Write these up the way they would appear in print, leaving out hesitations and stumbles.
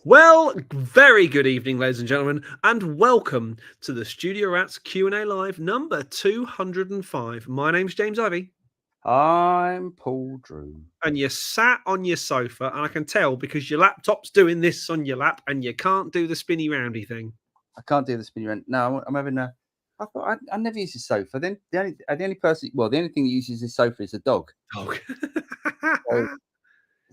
Well, very good evening, ladies and gentlemen, and welcome to the Studio Rats Q&A Live number 205. My name's James Ivy. I'm Paul Drew. And you sat on your sofa, and I can tell because your laptop's doing this on your lap, and you can't do the spinny roundy thing. I can't do the spinny round. No, I'm having a. I thought I never use a sofa. Then the only thing that uses this sofa is a dog. Dog.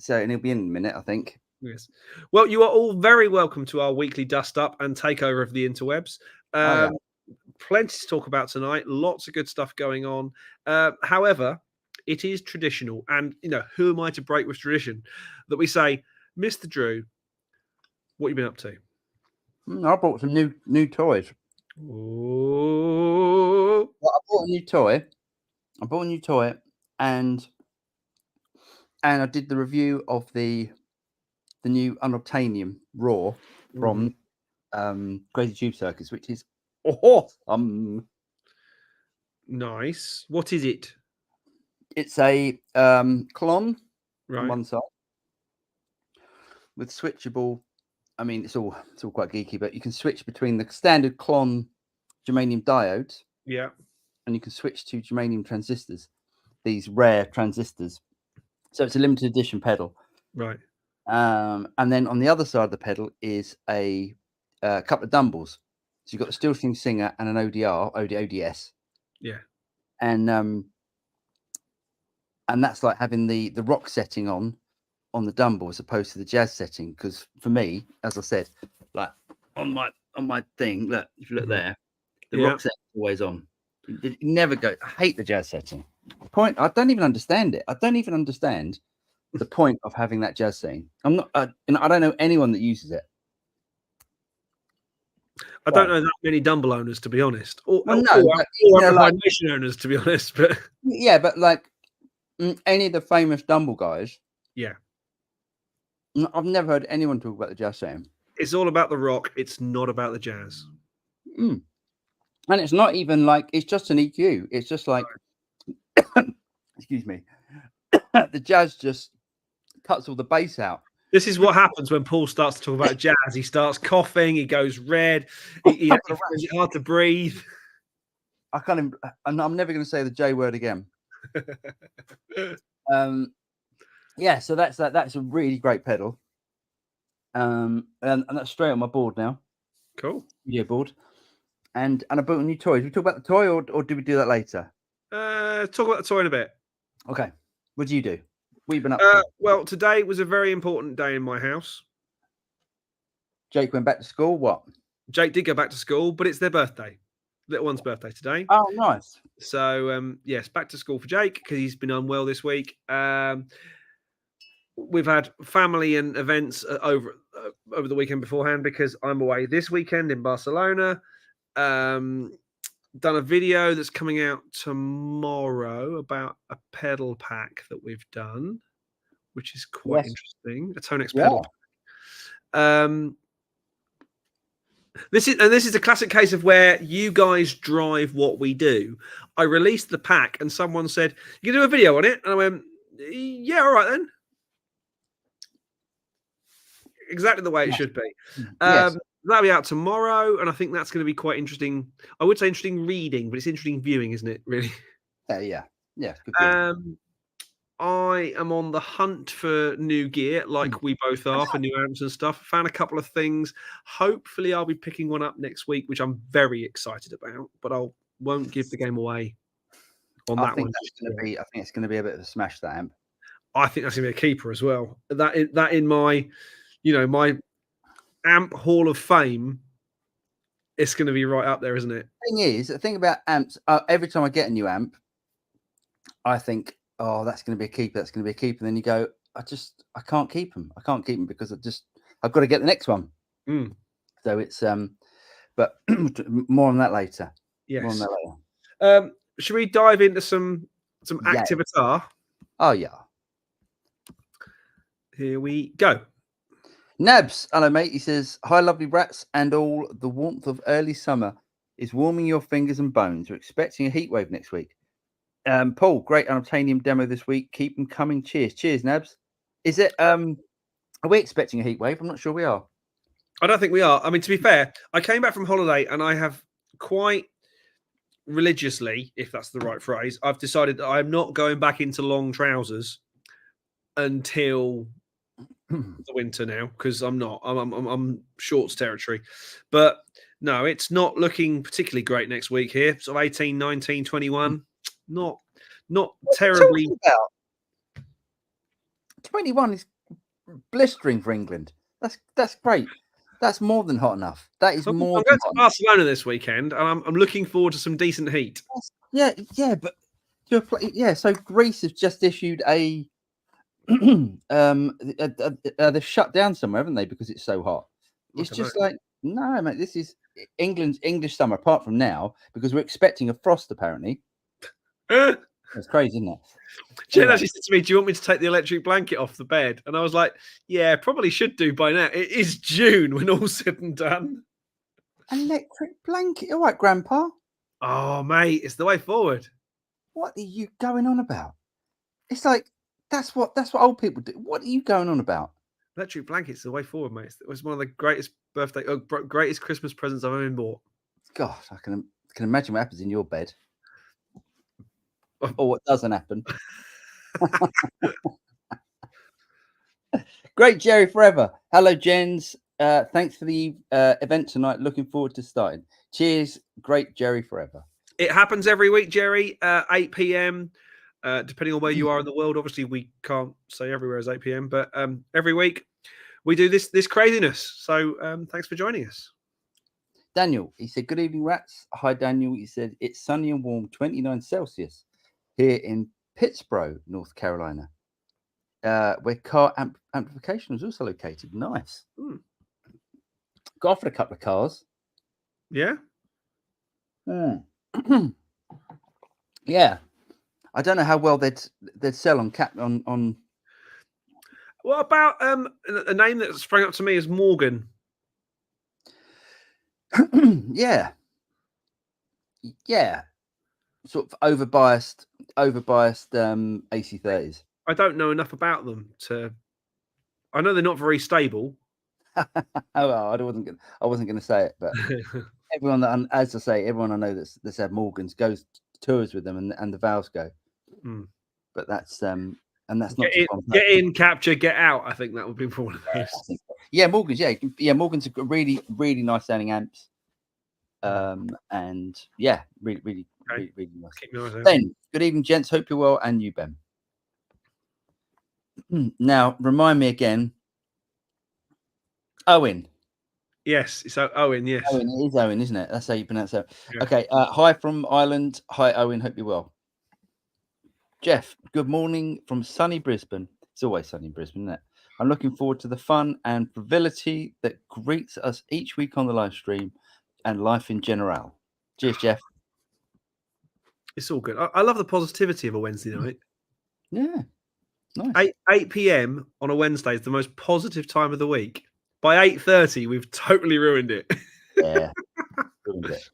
So and he'll be in a minute, I think. Yes. Well, you are all very welcome to our weekly dust up and takeover of the interwebs. Plenty to talk about tonight. Lots of good stuff going on. However, it is traditional, and who am I to break with tradition? That we say, Mr. Drew, what have you been up to? I bought some new toys. Oh, well, I bought a new toy. And I did the review of the new unobtainium raw from Crazy Tube Circus, which is nice. What is it? It's a clon right. on one side with switchable. I mean, it's all quite geeky, but you can switch between the standard clon germanium diodes. Yeah. And you can switch to germanium transistors, these rare transistors. So it's a limited edition pedal. Right. And then on the other side of the pedal is a couple of dumbles. So you've got the Steel String Singer and an ODS. Yeah. And that's like having the rock setting on the dumble as opposed to the jazz setting. Because for me, as I said, like on my thing, look, if you look there, the rock setting is always on. It never goes. I hate the jazz setting. I don't even understand it. I don't even understand the point of having that jazz setting. I'm not. I don't know anyone that uses it. I don't know that many dumble owners, to be honest. Or Nation owners, to be honest. But yeah, but like any of the famous dumble guys. Yeah. I've never heard anyone talk about the jazz setting. It's all about the rock. It's not about the jazz. And it's not even like it's just an EQ. It's just like, excuse me, the jazz just cuts all the bass out. This is what happens when Paul starts to talk about jazz. He starts coughing. He goes red. He finds it hard to breathe. I'm never going to say the J word again. Yeah, so that's a really great pedal. And that's straight on my board now. Cool. Yeah, board. And I bought a new toy. Do we talk about the toy or do we do that later? Talk about the toy in a bit. Okay. What do you do? What have you been up to? Well, today was a very important day in my house. Jake went back to school. What? Jake did go back to school, but it's their birthday. Little one's birthday today. Oh, nice. So, yes, back to school for Jake because he's been unwell this week. We've had family and events over the weekend beforehand because I'm away this weekend in Barcelona. Done a video that's coming out tomorrow about a pedal pack that we've done, which is quite interesting. A Tonex pedal pack. This is a classic case of where you guys drive what we do. I released the pack and someone said, "You can do a video on it," and I went, "Yeah, all right then." Exactly the way it should be. That'll be out tomorrow, and I think that's going to be quite interesting. I would say interesting reading, but it's interesting viewing, isn't it? Really? Yeah. I am on the hunt for new gear, like we both are, for new amps and stuff. Found a couple of things. Hopefully, I'll be picking one up next week, which I'm very excited about. But I won't give the game away on that one. I think it's going to be a bit of a smash, that amp. I think that's going to be a keeper as well. That in my, my amp Hall of Fame, it's going to be right up there, isn't it? The thing about amps, every time I get a new amp, I think, oh, that's going to be a keeper. That's going to be a keeper. And then you go, I can't keep them. I can't keep them because I've got to get the next one. So it's, but more on that later. Yes. More on that later. Should we dive into some active guitar? Oh yeah. Here we go. Nabs, hello mate. He says, "Hi, lovely rats, and all. The warmth of early summer is warming your fingers and bones. We're expecting a heat wave next week. Paul, great unobtainium demo this week. Keep them coming. Cheers, Nabs. Is it? Are we expecting a heat wave? I'm not sure we are. I don't think we are. I mean, to be fair, I came back from holiday and I have quite religiously, if that's the right phrase, I've decided that I'm not going back into long trousers until the winter now, because I'm not. I'm shorts territory. But no, it's not looking particularly great next week here. Sort of 18, 19, 21. Not What are you terribly. talking about? 21 is blistering for England. That's great. That's more than hot enough. That is I'm more going than to hot enough. Barcelona this weekend, and I'm looking forward to some decent heat. Yeah, but so Greece has just issued a they've shut down somewhere, haven't they, because it's so hot. I It's don't just know. like, no, mate, this is England's English summer, apart from now, because we're expecting a frost apparently. It's crazy, isn't it? Jen Anyway. actually said to me, "Do you want me to take the electric blanket off the bed?" And I was like, "Yeah, probably should do by now. It is June when all's said and done." Electric blanket. All right, Grandpa. Oh, mate, it's the way forward. What are you going on about? It's like that's what old people do. What are you going on about? Electric blankets the way forward, mate. It was one of the greatest greatest Christmas presents I've ever been bought. God, I can imagine what happens in your bed, or what doesn't happen. Great, Jerry Forever. Hello, Jens. Thanks for the event tonight. Looking forward to starting. Cheers, great Jerry Forever. It happens every week, Jerry. 8 p.m. Depending on where you are in the world. Obviously, we can't say everywhere is 8 p.m. But every week we do this craziness. So thanks for joining us. Daniel, he said, good evening, rats. Hi, Daniel. He said, it's sunny and warm, 29 Celsius here in Pittsburgh, North Carolina, where car amplification was also located. Nice. Got offered a couple of cars. Yeah. Yeah. I don't know how well they'd sell on. What about a name that sprang up to me is Morgan? Yeah. Sort of overbiased AC30s. I don't know enough about them to. I know they're not very stable. Oh, well, I wasn't going to say it, but everyone that, as I say, everyone I know that's had Morgans goes tours with them, and the valves go. But that's and that's not get in, capture, get out. I think that would be one of those. Yeah, Morgans. Yeah, Morgans are really, really nice sounding amps. And yeah, really nice. Keep my eyes out. Ben, good evening, gents. Hope you're well, and you, Ben. Now, remind me again. Owen. Yes, so Owen. Yes, Owen, it is Owen, isn't it? That's how you pronounce it. Yeah. Okay. Hi from Ireland. Hi, Owen. Hope you're well. Jeff, good morning from sunny Brisbane. It's always sunny in Brisbane, isn't it? I'm looking forward to the fun and frivolity that greets us each week on the live stream and life in general. Cheers, Jeff. It's all good. I love the positivity of a Wednesday night. Yeah, nice. 8 p.m. on a Wednesday is the most positive time of the week. By 8:30, we've totally ruined it. Yeah, ruined it.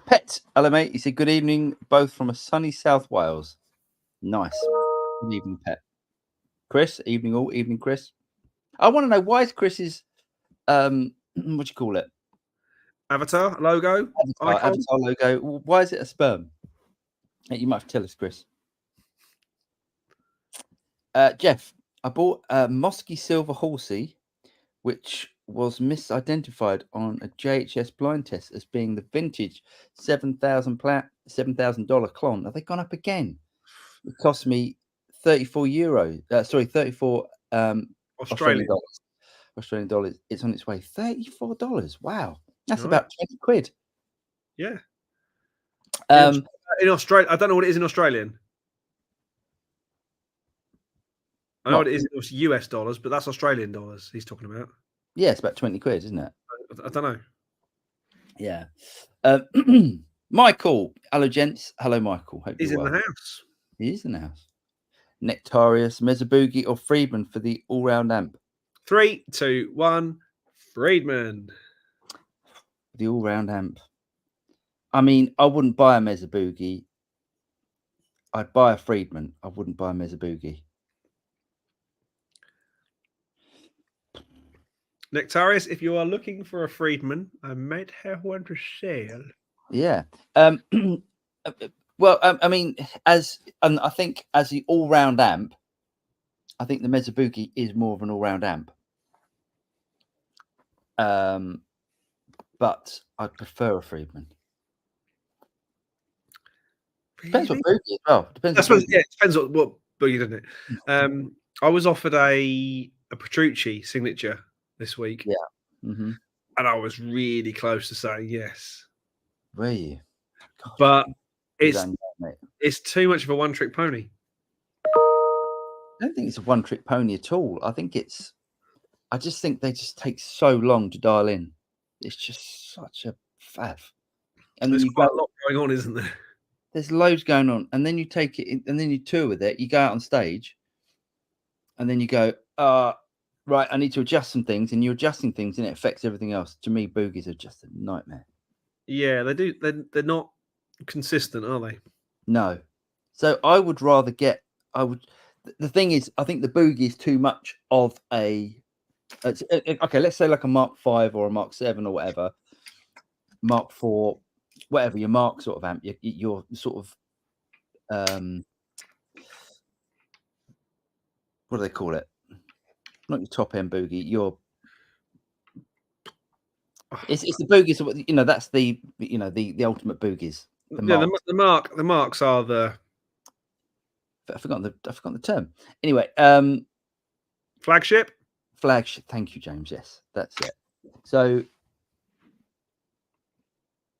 Pet, hello, mate. He said, good evening, both from a sunny South Wales. Nice. Good evening, Pet. Chris, evening all. Evening, Chris. I want to know, why is Chris's, what do you call it? Avatar logo? Avatar logo. Why is it a sperm? You might have to tell us, Chris. Jeff, I bought a Mosky Silver Horsey, which was misidentified on a JHS blind test as being the vintage $7,000 clone. Have they gone up again? It cost me 34 Australian dollars. Australian dollars. It's on its way. $34. Wow, that's about 20 quid. Yeah. In Australia, I don't know what it is in Australian. I know what it is in US dollars, but that's Australian dollars he's talking about. Yeah, it's about 20 quid, isn't it? I don't know. Yeah. Michael. Hello, gents. Hello, Michael. Hope he's you're in well. the house. He is in the house. Nectarius, Mezzabugi, or Friedman for the all-round amp? 3, 2, 1. Friedman. The all-round amp. I mean, I wouldn't buy a Mezzabugi. I'd buy a Friedman. I wouldn't buy a Mezzabugi. Nectarius, if you are looking for a Friedman, I might have one for sale. Yeah. Well, I mean, I think as the all-round amp, I think the Mezzabuki is more of an all-round amp. But I prefer a Friedman. Depends what boogie as well. Depends. I suppose, yeah, it depends what boogie, doesn't it? I was offered a Petrucci signature this week. Yeah. Mm-hmm. And I was really close to saying yes. Were you? Gosh, but it's too much of a one-trick pony. I don't think it's a one-trick pony at all. I just think they just take so long to dial in. It's just such a faff. And there's quite a lot going on, isn't there? There's loads going on, and then you take it, and then you tour with it. You go out on stage, and then you go, right, I need to adjust some things, and you're adjusting things, and it affects everything else. To me, boogies are just a nightmare. Yeah, they do. They're not consistent, are they? No. So I would rather get. The thing is, I think the boogie is too much of a. Okay, let's say like a Mark 5 or a Mark 7 or whatever, Mark 4, whatever your Mark sort of amp, your sort of what do they call it? Not your top end boogie. It's the boogies. That's the ultimate boogies. The marks are the. I forgot the term. Anyway, flagship. Thank you, James. Yes, that's it. So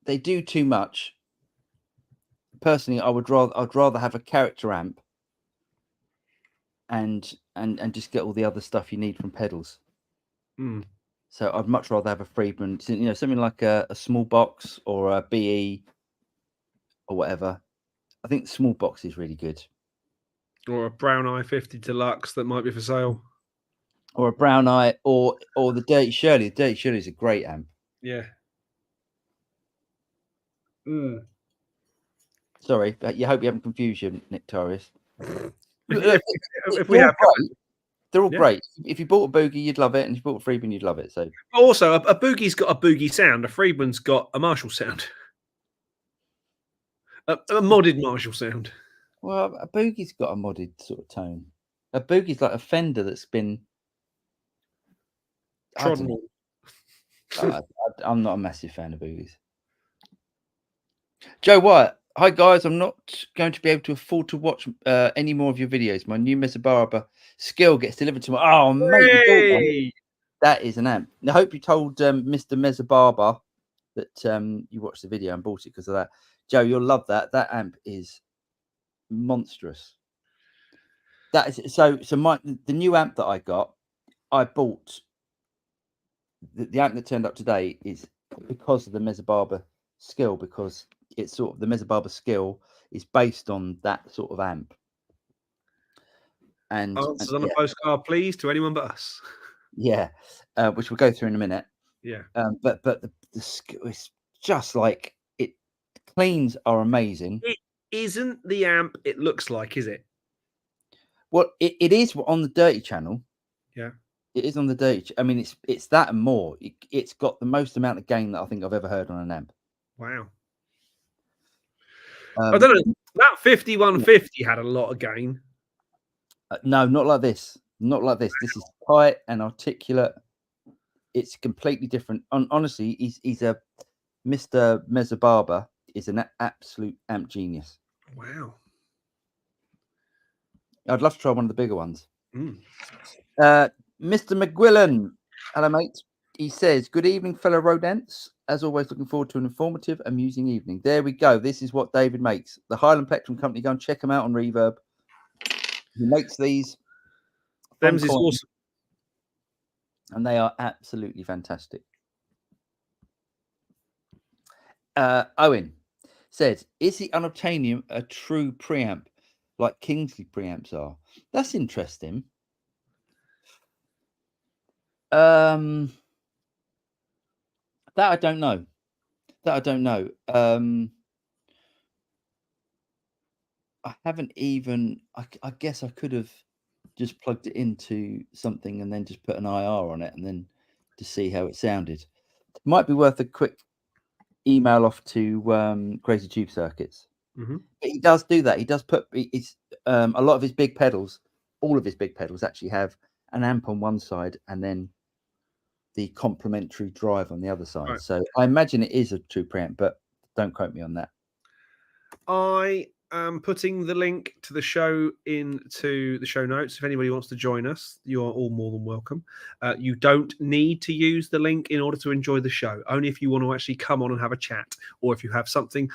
they do too much. Personally, I'd rather have a character amp and just get all the other stuff you need from pedals. So I'd much rather have a Friedman, something like a small box or a BE or whatever. I think the small box is really good. Or a Brown Eye 50 Deluxe that might be for sale. Or a Brown Eye or the Dirty Shirley. The Dirty Shirley is a great amp. Yeah. Sorry, but you hope you haven't confused you, Nectarius. If we have, they're all great. If you bought a boogie, you'd love it, and if you bought a Friedman, you'd love it. So also, a boogie's got a boogie sound. A Friedman's got a Marshall sound. A modded Marshall sound. Well, a boogie's got a modded sort of tone. A boogie's like a Fender that's been trodden. I'm not a massive fan of boogies. Joe Wyatt, hi guys. I'm not going to be able to afford to watch any more of your videos. My new Mezzabarba skill gets delivered to my. Oh, mate, that is an amp. I hope you told Mr. Mezzabarba that you watched the video and bought it because of that. Joe, you'll love that. That amp is monstrous. That is so. The new amp that I got, I bought. The amp that turned up today is because of the Mezzabarba skill, because it's sort of the Mezzabarba skill is based on that sort of amp. And answers on a postcard, please, to anyone but us. Yeah, which we'll go through in a minute. Yeah. But the skill is just like it. Cleans are amazing. It isn't the amp it looks like, is it? Well, it is on the Dirty channel. Yeah. It is on the Dirty. I mean, it's that and more. It's got the most amount of gain that I think I've ever heard on an amp. Wow. I don't know. That 5150 had a lot of gain. No, not like this. Not like this. This is tight and articulate. It's completely different. Honestly, he's a Mr. Mezzabarba is an absolute amp genius. Wow. I'd love to try one of the bigger ones. Mr. McGuillan, hello, mate. He says, good evening, fellow rodents. As always, looking forward to an informative, amusing evening. There we go. This is what David makes. The Highland Plectrum Company. Go and check him out on Reverb. He makes these. Them's is awesome. And they are absolutely fantastic. Owen says, is the Unobtainium a true preamp like Kingsley preamps are? That's interesting. That I don't know. I haven't even. I guess I could have just plugged it into something and then just put an IR on it and then to see how it sounded. Might be worth a quick email off to Crazy Tube Circuits. Mm-hmm. But he does do that. He does put a lot of his big pedals, all of his big pedals actually have an amp on one side and then the complementary drive on the other side. Right. So I imagine it is a true preamp, but don't quote me on that. I am putting the link to the show into the show notes. If anybody wants to join us, you are all more than welcome. You don't need to use the link in order to enjoy the show. Only if you want to actually come on and have a chat, or if you have something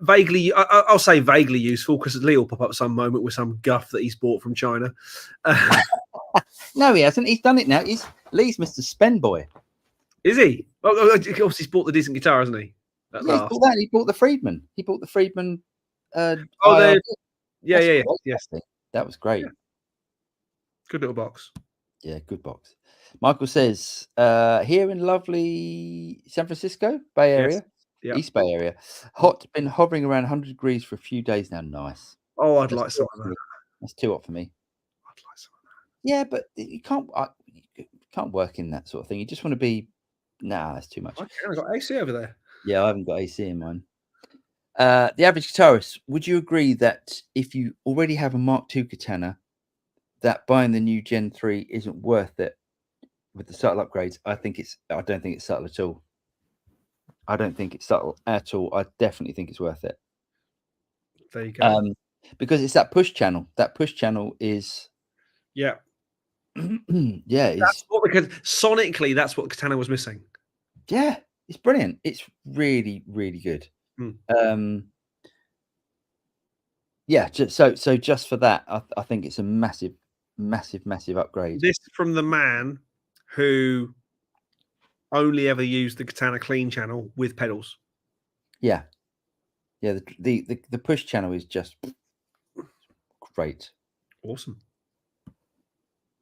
vaguely, I'll say vaguely useful, because Lee will pop up some moment with some guff that he's bought from China. No, he hasn't. He's done it now. Lee's Mr. Spend Boy. Is he? Oh, of course, he's bought the decent guitar, hasn't he? Yeah, he bought that. He bought the Friedman. He bought the Friedman. Yeah. Yes. That was great. Yeah. Good little box. Yeah, good box. Michael says, here in lovely San Francisco Bay Area, yes. East Bay Area, hot, been hovering around 100 degrees for a few days now. Nice. Oh, I'd like some of that. That's too hot for me. I'd like some of that. Yeah, but you can't work in that sort of thing. You just want to be. Nah, that's too much. I've got AC over there. Yeah, I haven't got AC in mine. The average guitarist, would you agree that if you already have a Mark II Katana, that buying the new Gen 3 isn't worth it with the subtle upgrades? I don't think it's subtle at all. I don't think it's subtle at all. I definitely think it's worth it. There you go. Because it's that push channel. That push channel is. Yeah. Yeah. Because sonically, that's what Katana was missing. Yeah, it's brilliant. It's really, really good. Yeah, so just for that, I think it's a massive upgrade. This from the man who only ever used the Katana clean channel with pedals. Yeah, the push channel is just great. Awesome.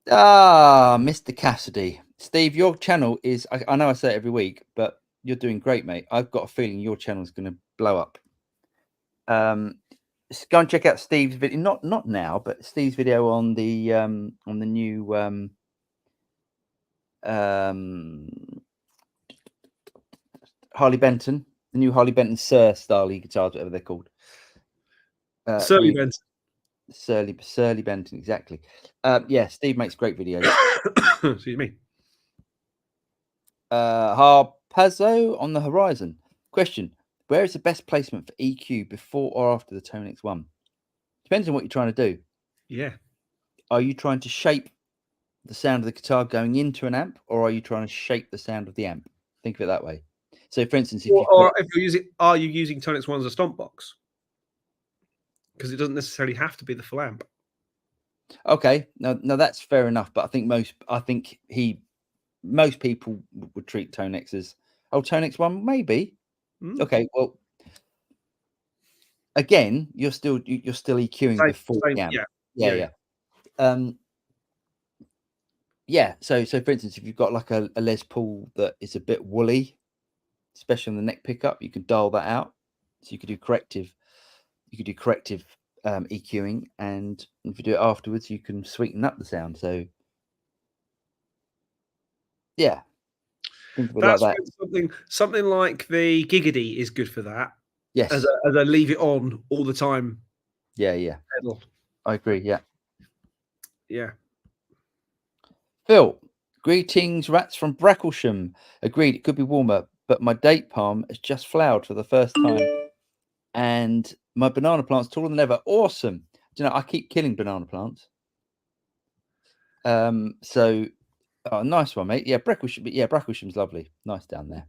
Mr. Cassidy, Steve, your channel is. I know I say it every week, but you're doing great, mate. I've got a feeling your channel is going to blow up. Go and check out Steve's video. Not now, but Steve's video on the new Harley Benton, the new Harley Benton Sir style guitars, whatever they're called. Surly Benton. Surly Benton, exactly. Yeah, Steve makes great videos. Excuse me. Harpazzo on the horizon. Question: where is the best placement for EQ before or after the Tone X1? Depends on what you're trying to do. Yeah. Are you trying to shape the sound of the guitar going into an amp, or are you trying to shape the sound of the amp? Think of it that way. So, for instance, are you using Tone X1 as a stomp box? Because it doesn't necessarily have to be the full amp. Okay, no, that's fair enough. But I think most people would treat Tone X as Tone X1 maybe. Okay, well, again, you're still EQing the full amp. Yeah. Yeah. So for instance, if you've got like a Les Paul that is a bit woolly, especially on the neck pickup, you can dial that out. So you could do corrective EQing, and if you do it afterwards, you can sweeten up the sound. So yeah, think of it like that. Something like the Giggity is good for that. Yes, as a leave it on all the time. Yeah. Pedal. I agree. Yeah. Phil, greetings, rats from Bracklesham. Agreed, it could be warmer, but my date palm has just flowered for the first time, and my banana plant's taller than ever. Awesome. Do you know, I keep killing banana plants. So, nice one, mate. Yeah, Bracklesham. Yeah, Bracklesham's lovely. Nice down there.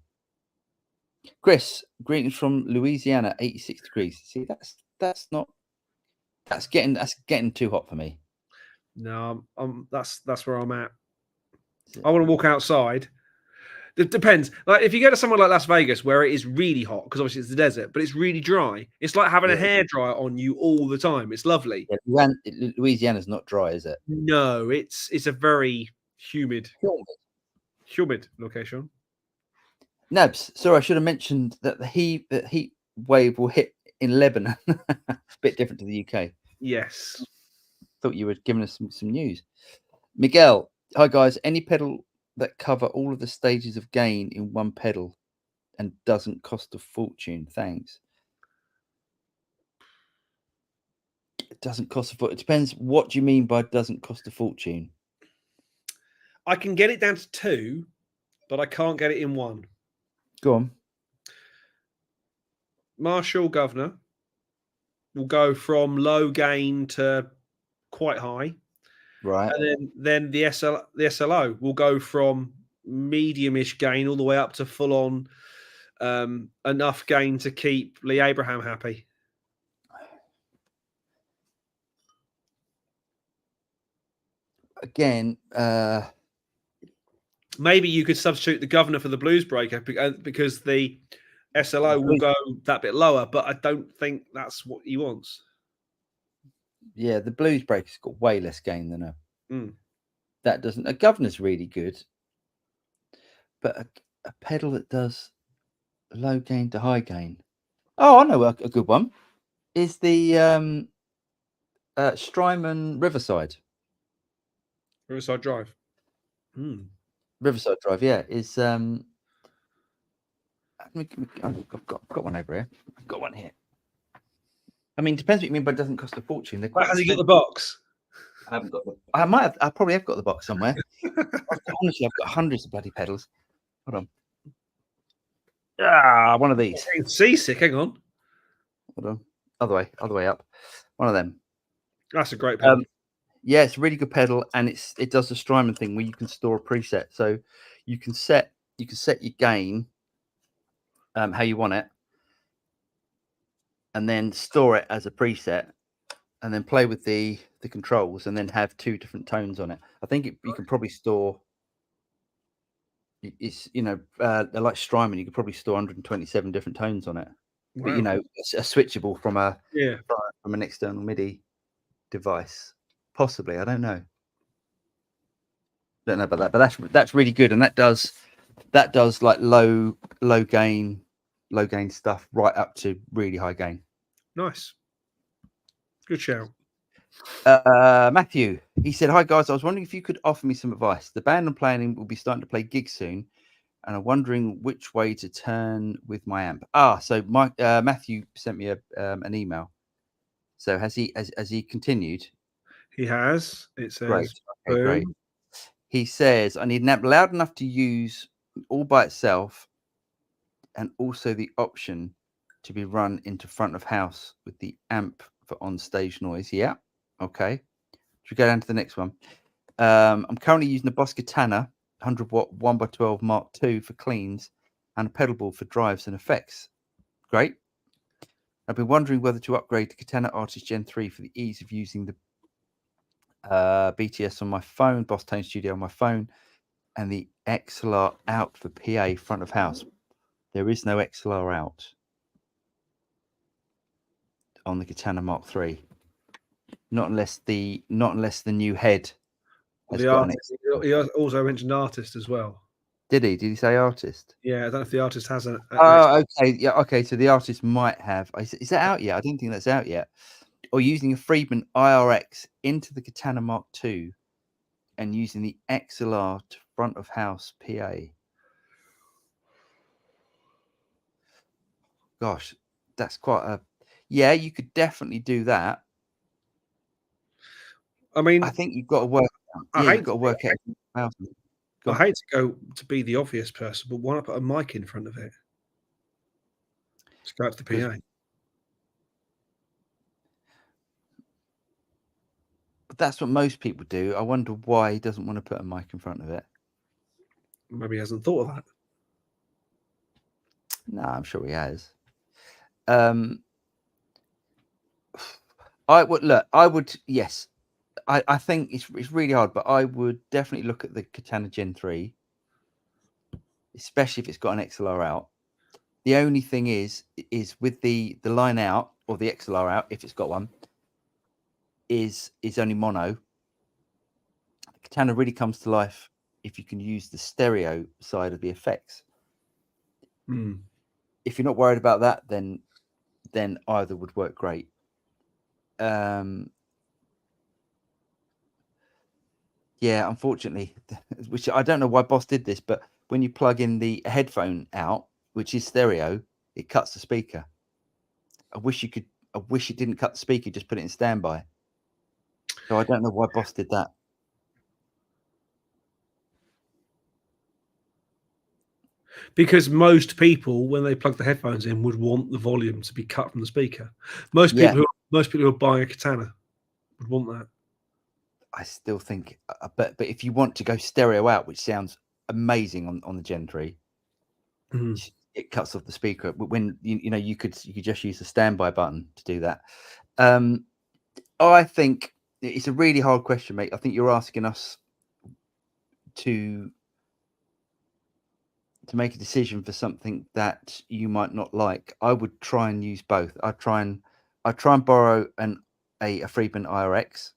Chris, greetings from Louisiana, 86 degrees. See, that's getting too hot for me. No, that's where I'm at. I want to walk outside. It depends. Like if you go to somewhere like Las Vegas where it is really hot, because obviously it's the desert, but it's really dry. It's like having a hairdryer on you all the time. It's lovely. Yeah, Louisiana's not dry, is it? No, it's a very humid location. Nabs, sorry, I should have mentioned that the heat wave will hit in Lebanon. A bit different to the UK. Yes. Thought you were giving us some news. Miguel, hi guys. Any pedal that cover all of the stages of gain in one pedal and doesn't cost a fortune. Thanks. It doesn't cost a fortune. It depends. What do you mean by doesn't cost a fortune? I can get it down to 2, but I can't get it in 1. Go on. Marshall Governor will go from low gain to quite high. Right. And then the SLO will go from medium-ish gain all the way up to full-on enough gain to keep Lee Abraham happy. Again, maybe you could substitute the Governor for the Blues Breaker because the SLO will go that bit lower, but I don't think that's what he wants. Yeah, the Blues Breaker's got way less gain than that doesn't. A Governor's really good, but a pedal that does low gain to high gain. Oh, I know a good one. Is the Strymon Riverside. Riverside Drive. Riverside Drive, yeah. Is I've got one over here. I've got one here. I mean, depends what you mean by doesn't cost a fortune. Has he got the box? I haven't got the. I might have. I probably have got the box somewhere. Honestly, I've got hundreds of bloody pedals. Hold on. Ah, one of these. Seasick. Hang on. Hold on. Other way up. One of them. That's a great pedal. Yeah, it's a really good pedal, and it does the Strymon thing where you can store a preset, so you can set your gain how you want it, and then store it as a preset, and then play with the controls, and then have 2 different tones on it. I think you can probably store. It's like Strymon, you could probably store 127 different tones on it. Wow. But it's a switchable from an external MIDI device. Possibly, I don't know about that, but that's really good, and that does like low gain stuff right up to really high gain. Nice, good shout. Matthew, he said, "Hi guys, I was wondering if you could offer me some advice. The band I'm playing in will be starting to play gigs soon, and I'm wondering which way to turn with my amp." So Matthew sent me an email. So has he continued? He has. It says, great. Okay, great. He says, I need an amp loud enough to use all by itself, and also the option to be run into front of house with the amp for on-stage noise. Yeah. Okay. Should we go down to the next one? I'm currently using a Boss Katana 100-watt 1x12 Mark II for cleans and a pedal board for drives and effects. Great. I've been wondering whether to upgrade to Katana Artist Gen 3 for the ease of using the BTS on my phone, Boss Tone Studio on my phone, and the XLR out for PA front of house. There is no XLR out on the Katana Mark III. Not unless the new head has got artist, he also mentioned artist as well. Did he? Did he say artist? Yeah, I don't know if the artist has an. Okay. Yeah. Okay. So the artist might have. Is that out yet? I don't think that's out yet. Or using a Friedman IRX into the Katana Mark II and using the XLR to front of house PA. Gosh, that's quite a. Yeah, you could definitely do that. I mean, I think you've got to work. Yeah, you've got to work out. I hate to go to be the obvious person, but why not put a mic in front of it? Just go out to the PA. But that's what most people do. I wonder why he doesn't want to put a mic in front of it. Maybe he hasn't thought of that. No, I'm sure he has. I would. Yes, I think it's really hard, but I would definitely look at the Katana Gen 3, especially if it's got an XLR out. The only thing is with the line out or the XLR out, if it's got one, is only mono. Katana really comes to life if you can use the stereo side of the effects. If you're not worried about that, then either would work great. Yeah, unfortunately, which I don't know why Boss did this, but when you plug in the headphone out, which is stereo, it cuts the speaker. I wish it didn't cut the speaker, just put it in standby. So I don't know why Boss did that. Because most people, when they plug the headphones in, would want the volume to be cut from the speaker. Most Yeah. people who are buying a Katana would want that. I still think, but if you want to go stereo out, which sounds amazing on the Gen 3, it cuts off the speaker. But when you could just use the standby button to do that. I think it's a really hard question, mate. I think you're asking us to make a decision for something that you might not like. I would try and use both. I try and borrow a Friedman IRX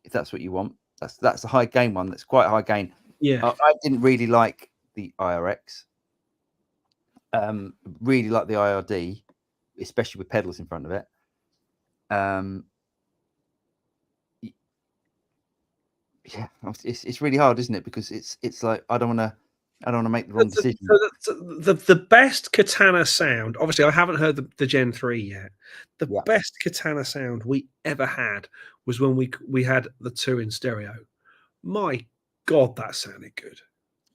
if that's what you want. That's a high gain one. That's quite a high gain. Yeah, I didn't really like the IRX. Really like the IRD, especially with pedals in front of it. Yeah, it's really hard, isn't it? Because it's like I don't want to make the wrong decision. The best Katana sound. Obviously, I haven't heard the Gen 3 yet. The best Katana sound we ever had was when we had the 2 in stereo. My God, that sounded good.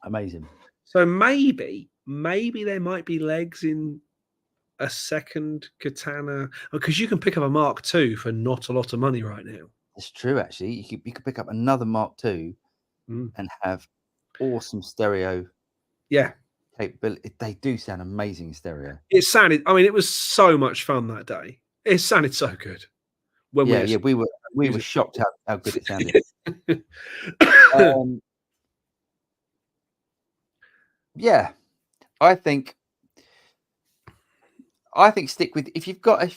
Amazing. So maybe there might be legs in a second Katana, because you can pick up a Mark II for not a lot of money right now. It's true, actually. You could pick up another Mark II and have awesome stereo. Yeah, capability. They do sound amazing in stereo. It sounded. I mean, it was so much fun that day. It sounded so good. We were shocked how good it sounded. Yeah, I think stick with if you've got a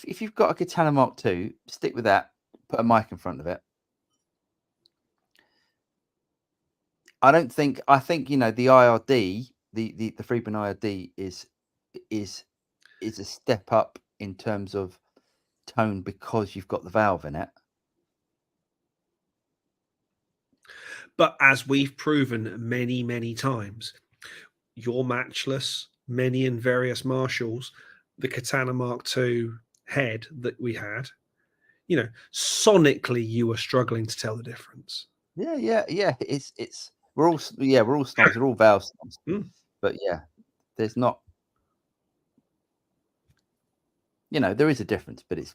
Katana Mark II, stick with that. Put a mic in front of it. I think the IRD, the Friedman IRD is a step up in terms of tone because you've got the valve in it. But as we've proven many times, your matchless, many and various Marshalls, the Katana Mark II head that we had, sonically you were struggling to tell the difference. Yeah. We're all snobs. We're all valve snobs. But yeah, there's not. There is a difference, but it's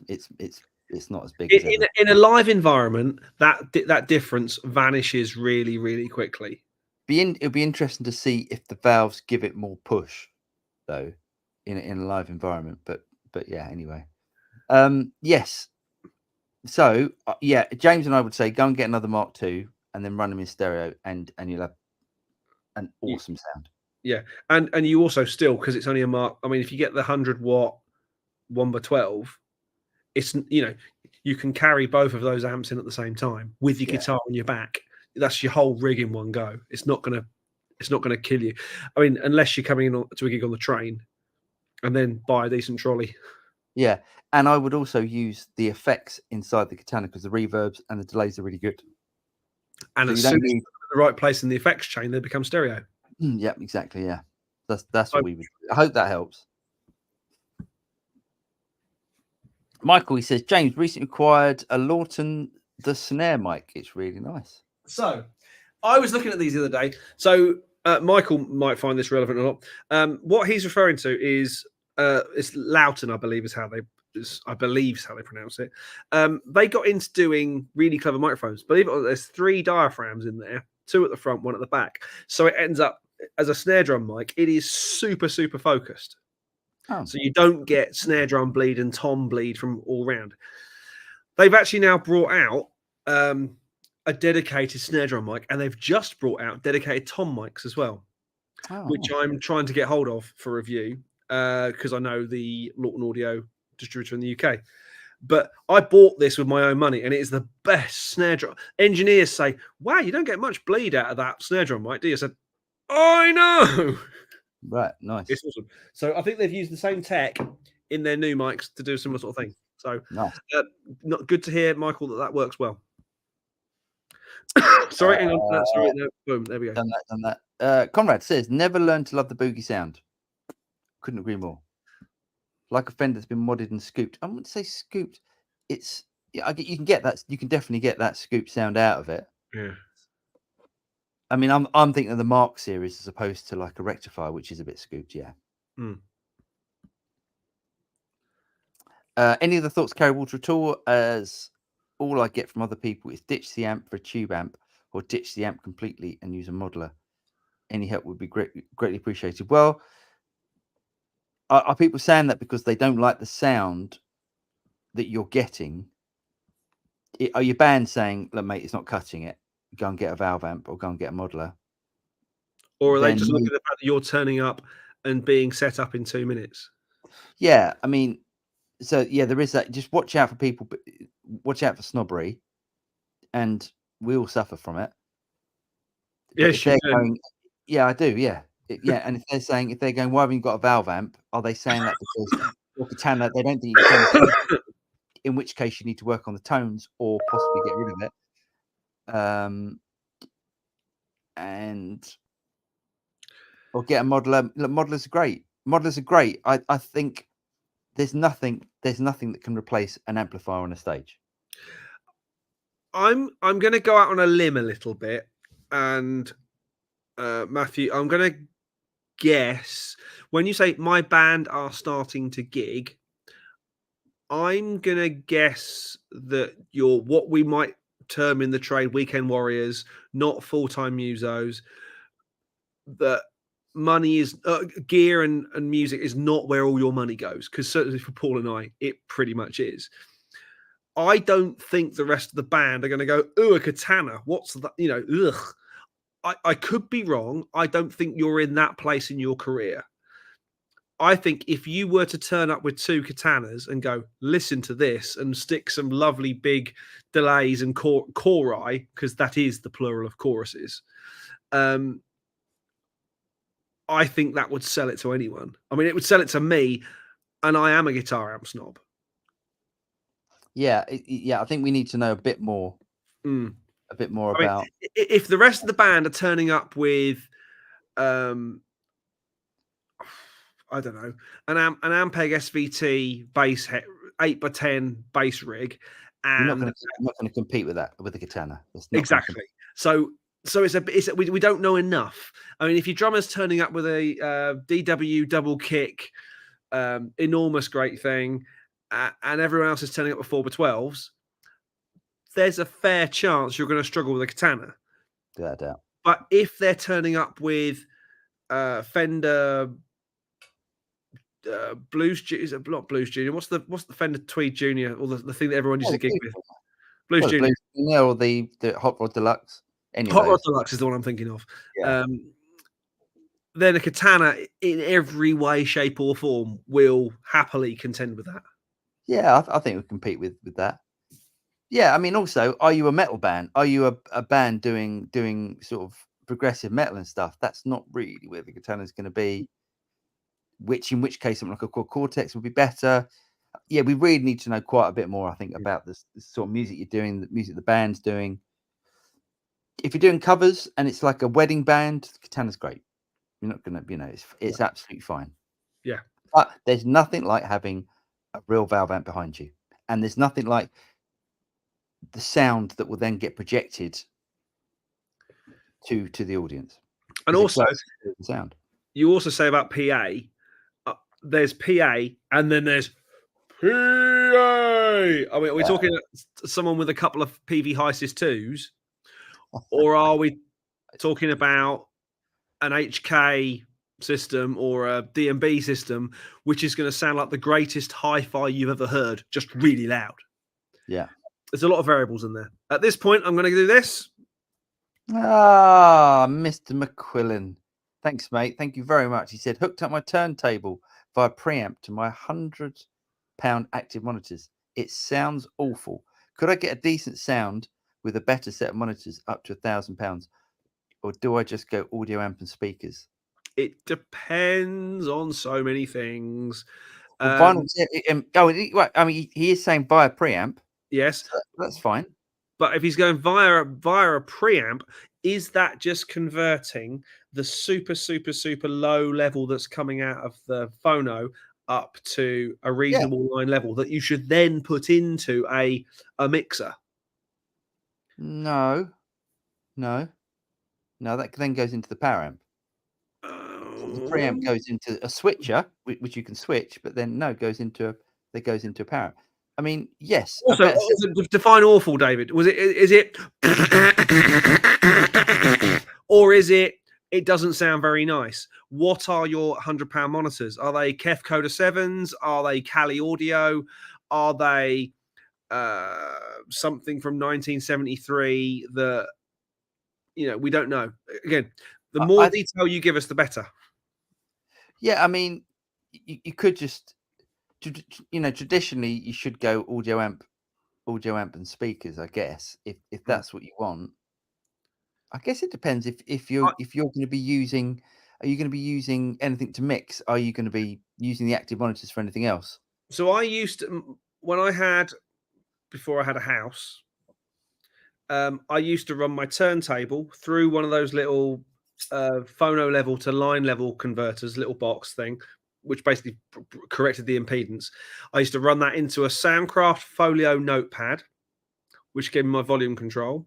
not as big. In a live environment, that difference vanishes really quickly. It'll be interesting to see if the valves give it more push, though, in a live environment. But yeah, anyway. Yes. So yeah, James and I would say go and get another Mark II and then run them in stereo, and you'll have an awesome sound. Yeah, and you also still, because it's only a Mark. I mean, if you get the 100-watt 1x12, it's you can carry both of those amps in at the same time with your guitar on your back. That's your whole rig in one go. It's not gonna kill you. I mean, unless you're coming in to a gig on the train, and then buy a decent trolley. Yeah, and I would also use the effects inside the Katana because the reverbs and the delays are really good. And as soon as you put the right place in the effects chain, they become stereo. Yeah, exactly. Yeah, that's what we would. I hope that helps. Michael, he says, James recently acquired a Lawton the snare mic. It's really nice. So, I was looking at these the other day. So, Michael might find this relevant or not. What he's referring to is it's Lawton, I believe is how they pronounce it. They got into doing really clever microphones. Believe it or not, there's 3 diaphragms in there, 2 at the front, 1 at the back. So it ends up as a snare drum mic. It is super focused. Oh. So you don't get snare drum bleed and tom bleed from all round. They've actually now brought out a dedicated snare drum mic, and they've just brought out dedicated tom mics as well, which I'm trying to get hold of for review because I know the Lawton Audio distributor in the UK. But I bought this with my own money, and it is the best snare drum. Engineers say, "Wow, you don't get much bleed out of that snare drum mic, do you?" I said, "I know." Right, nice. It's awesome. So I think they've used the same tech in their new mics to do a similar sort of thing. So nice. Not good to hear, Michael, that works well. Sorry, hang on. Sorry, no, boom, there we go. Done that. Conrad says, never learned to love the boogie sound. Couldn't agree more. Like a Fender that's been modded and scooped. I wouldn't say scooped. It's you can get that. You can definitely get that scoop sound out of it. Yeah. I mean, I'm thinking of the Mark series as opposed to like a rectifier, which is a bit scooped. Yeah. Any other thoughts, Carry Water at all? As all I get from other people is ditch the amp for a tube amp, or ditch the amp completely and use a modeler. Any help would be greatly appreciated. Well, are people saying that because they don't like the sound that you're getting? Are your band saying, look, mate, it's not cutting it, go and get a valve amp or go and get a modeler? Or are they just looking at the fact that you're turning up and being set up in 2 minutes? Yeah, I mean, so yeah, there is that. Just watch out for people, but watch out for snobbery, and we all suffer from it. Yes, you do. Going, yeah, I do. Yeah, yeah. And if they're going, why haven't you got a valve amp? Are they saying that because your katana, they don't think you can turn the in which case you need to work on the tones or possibly get rid of it. And or get a modeler. Look, modelers are great. Modelers are great. I think there's nothing that can replace an amplifier on a stage. I'm going to go out on a limb a little bit, and Matthew, I'm going to guess when you say my band are starting to gig, I'm going to guess that you're what we might term in the trade weekend warriors, not full-time musos. That money is gear and music is not where all your money goes, because certainly for Paul and I, it pretty much is. I don't think the rest of the band are going to go, "Ooh, a katana. What's that?" You know, ugh. I could be wrong. I don't think you're in that place in your career. I think if you were to turn up with 2 katanas and go, listen to this, and stick some lovely big delays and chori, because that is the plural of choruses, I think that would sell it to anyone. I mean, it would sell it to me, and I am a guitar amp snob. Yeah, I think we need to know a bit more. A bit more about. Mean, if the rest of the band are turning up with, I don't know, an Ampeg SVT bass 8x10 bass rig, and you're not going to compete with that with the katana. Exactly. So we don't know enough. I mean, if your drummer's turning up with a DW double kick, enormous great thing, and everyone else is turning up with 4x12s, there's a fair chance you're going to struggle with a katana. Without doubt. But if they're turning up with Fender Blues, is it not Blues Junior? What's the Fender Tweed Junior, or the thing that everyone used to gig with? Blues Junior. Or the Hot Rod Deluxe. Hot Rod Deluxe is the one I'm thinking of. Yeah. Then a katana in every way, shape, or form will happily contend with that. Yeah, I think we compete with that. Yeah, I mean, also, are you a metal band? Are you a band doing sort of progressive metal and stuff? That's not really where the katana is going to be. In which case, something like a Cortex would be better. Yeah, we really need to know quite a bit more, I think, about this sort of music you're doing, the music the band's doing. If you're doing covers and it's like a wedding band, katana's great. You're not going to, it's absolutely fine. Yeah. But there's nothing like having a real valve amp behind you. And there's nothing like the sound that will then get projected to the audience. And also, the sound. You also say about PA, there's PA and then there's PA. I mean, are we talking someone with a couple of PV Hysys 2s? Or are we talking about an HK system or a DMB system, which is going to sound like the greatest hi-fi you've ever heard, just really loud? Yeah. There's a lot of variables in there. At this point, I'm going to do this. Mr. McQuillan. Thanks, mate. Thank you very much. He said, hooked up my turntable via preamp to my £100 active monitors. It sounds awful. Could I get a decent sound with a better set of monitors up to £1,000? Or do I just go audio amp and speakers? It depends on so many things. Well, I mean, he is saying via preamp. Yes. So that's fine. But if he's going via a preamp, is that just converting the super low level that's coming out of the phono up to a reasonable line level that you should then put into a mixer? No. That then goes into the power amp. The preamp goes into a switcher, which you can switch, but then goes into a power amp. I mean, yes. Also, define awful, David. Is it, or is it? It doesn't sound very nice. What are your £100 monitors? Are they Kef Coda 7s? Are they Cali Audio? Are they something from 1973 that we don't know? Again, the more detail you give us, the better. Yeah, I mean, you could just, traditionally you should go audio amp and speakers, I guess, if that's what you want. I guess it depends if you're going to be using. Are you going to be using anything to mix? Are you going to be using the active monitors for anything else? So I used to, before I had a house, I used to run my turntable through one of those little phono level to line level converters, little box thing, which basically corrected the impedance. I used to run that into a Soundcraft Folio notepad, which gave me my volume control.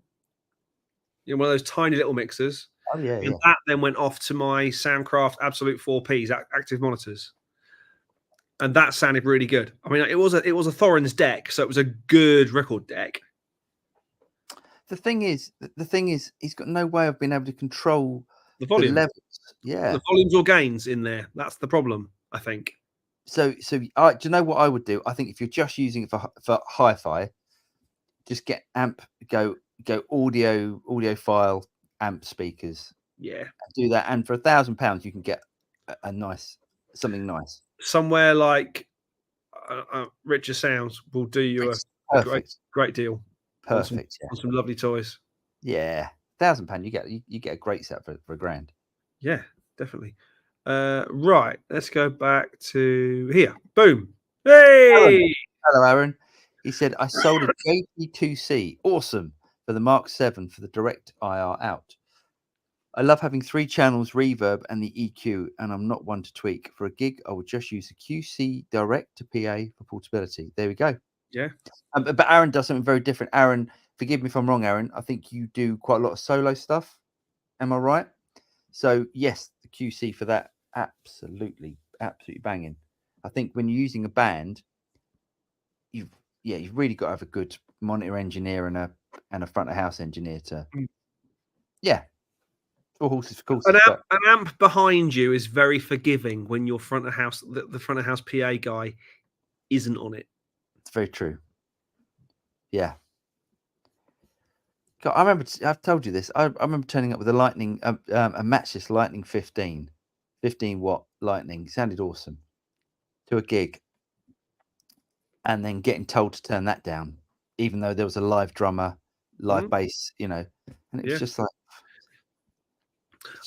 One of those tiny little mixers. Oh yeah, and that then went off to my Soundcraft Absolute 4Ps active monitors, and that sounded really good. I mean, it was a Thorin's deck, so it was a good record deck. The thing is, he's got no way of being able to control the volume levels. Yeah, the volumes or gains in there. That's the problem, I think. So do you know what I would do? I think if you're just using it for hi-fi, just get go audiophile amp speakers. Yeah, do that, and for £1,000 you can get something nice. Somewhere like Richer Sounds will do you a great deal. Perfect. On some lovely toys. Yeah, £1,000 you get a great set for £1,000. Yeah, definitely. Right, let's go back to here. Boom. Hey, hello Aaron. He said, I sold a JP2C, awesome, for the Mark 7 for the direct IR out. I love having 3 channels, reverb, and the EQ, and I'm not one to tweak. For a gig, I would just use the QC direct to PA for portability. There we go. Yeah. But Aaron does something very different. Aaron, forgive me if I'm wrong, Aaron. I think you do quite a lot of solo stuff. Am I right? So, yes, the QC for that, absolutely banging. I think when you're using a band, you've really got to have a good monitor engineer and a front of house engineer to, all horses for courses. An amp behind you is very forgiving when your front of house, the front of house PA guy, isn't on it. It's very true. Yeah. God, I remember. I've told you this. I remember turning up with a Lightning, a matchless Lightning 15 watt Lightning. It sounded awesome. To a gig, and then getting told to turn that down, even though there was a live drummer, live bass, and it was just like.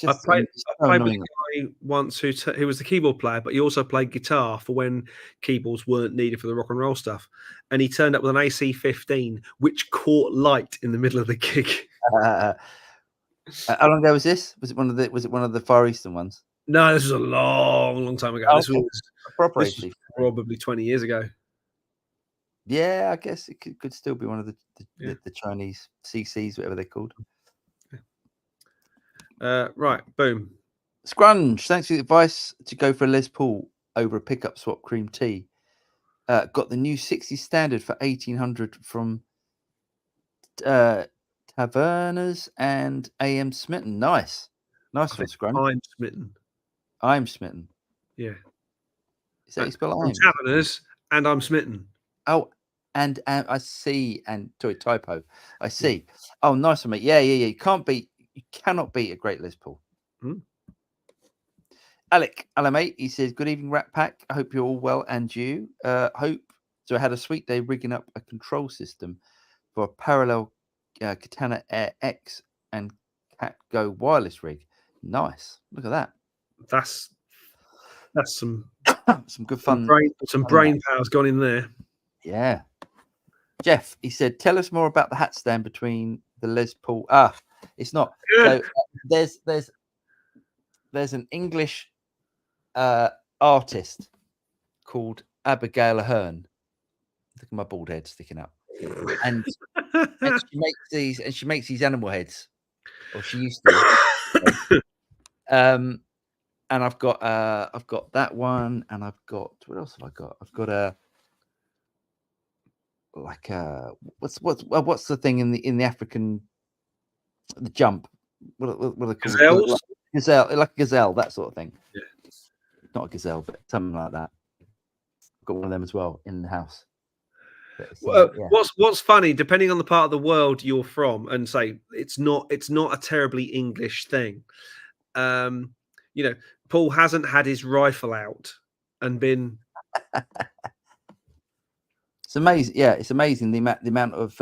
I played with a guy once who was the keyboard player, but he also played guitar for when keyboards weren't needed for the rock and roll stuff. And he turned up with an AC 15, which caught light in the middle of the gig. How long ago was this? Was it one of the Far Eastern ones? No, this was a long time ago. This was probably 20 years ago. Yeah, I guess it could still be one of the Chinese CCs, whatever they're called. Right, boom. Scrunge, thanks for the advice to go for a Les Paul over a pickup swap cream tea. Got the new 60 standard for 1800 from Tavernas and AM Smitten. Nice one, Scrunge. I'm Smitten. Yeah. Is that you spell it? Taverners and I'm Smitten. Oh, and I see. And sorry, typo. I see. Oh, nice one, mate. Yeah. You cannot beat a great Les Paul. Alec, hello, mate. He says, good evening, Rat Pack. I hope you're all well, and you. Hope. So I had a sweet day rigging up a control system for a parallel Katana Air X and Cat Go wireless rig. Nice. Look at that. That's some some good fun. Some brain power's gone in there. Yeah. Jeff, he said, tell us more about the hat stand between the Les Paul. It's not. So there's an English artist called Abigail Ahern. Look at my bald head sticking up. And she makes these animal heads, or she used to. And I've got that one, and I've got, what else have I got? I've got what's the thing in the African, the jump? What are they called? Gazelles? Gazelle, like a gazelle, that sort of thing. Yeah. Not a gazelle, but something like that. I've got one of them as well in the house. Yeah. What's funny, depending on the part of the world you're from, and say it's not a terribly English thing. Paul hasn't had his rifle out and been. It's amazing. Yeah, it's amazing the amount of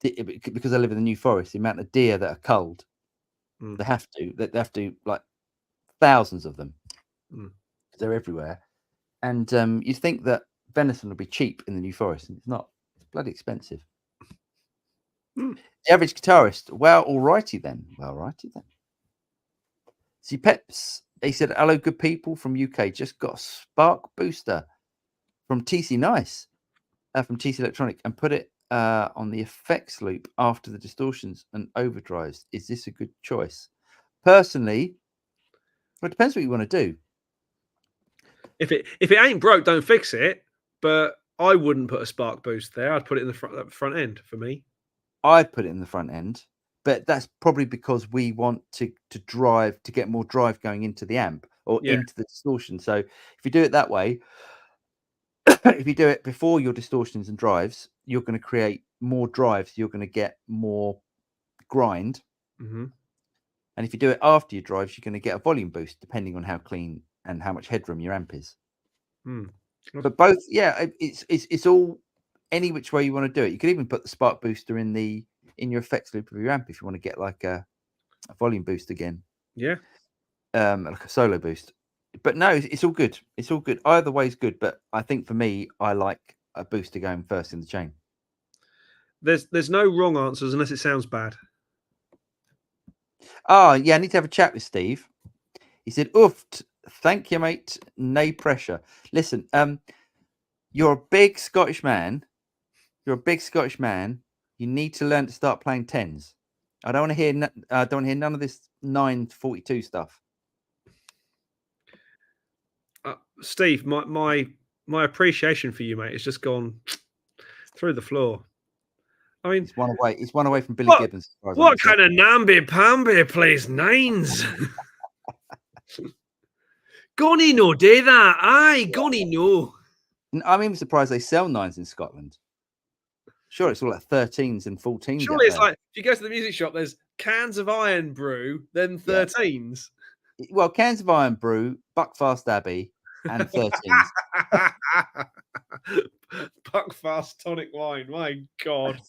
because I live in the New Forest, the amount of deer that are culled. They have to like thousands of them. They're everywhere, and you think that venison will be cheap in the New Forest, and it's not. It's bloody expensive. The average guitarist, well, alrighty then. See, Peps, he said, hello, good people from UK. Just got a spark booster from TC Nice, from TC Electronic, and put it on the effects loop after the distortions and overdrives. Is this a good choice? Personally, well, it depends what you want to do. If it ain't broke, don't fix it. But I wouldn't put a spark boost there. I'd put it in the front end for me. I'd put it in the front end, but that's probably because we want to get more drive going into the amp or into the distortion. So if you do it that way, if you do it before your distortions and drives, you're going to create more drives. You're going to get more grind. And if you do it after your drives, you're going to get a volume boost, depending on how clean and how much headroom your amp is. But both, it's all any which way you want to do it. You could even put the spark booster in your effects loop of your amp if you want to get like a volume boost again. Yeah. Like a solo boost. But no, it's all good. It's all good. Either way is good. But I think for me, I like a booster going first in the chain. There's no wrong answers unless it sounds bad. Oh, yeah, I need to have a chat with Steve. He said, oof, thank you, mate. No pressure. Listen, you're a big Scottish man. You need to learn to start playing tens. I don't want to hear none of this 942 stuff. Steve, my appreciation for you, mate, has just gone through the floor. I mean, it's one away from Billy Gibbons. What kind of namby-pamby plays nines? Gonny no do that. Aye, Gonny no. I'm even surprised they sell nines in Scotland. Sure, it's all like 13s and 14s. Surely it's like, if you go to the music shop, there's cans of Iron Brew, then 13s. Yeah. Well, cans of Iron Brew, Buckfast Abbey, and 13s. Buckfast tonic wine. My God.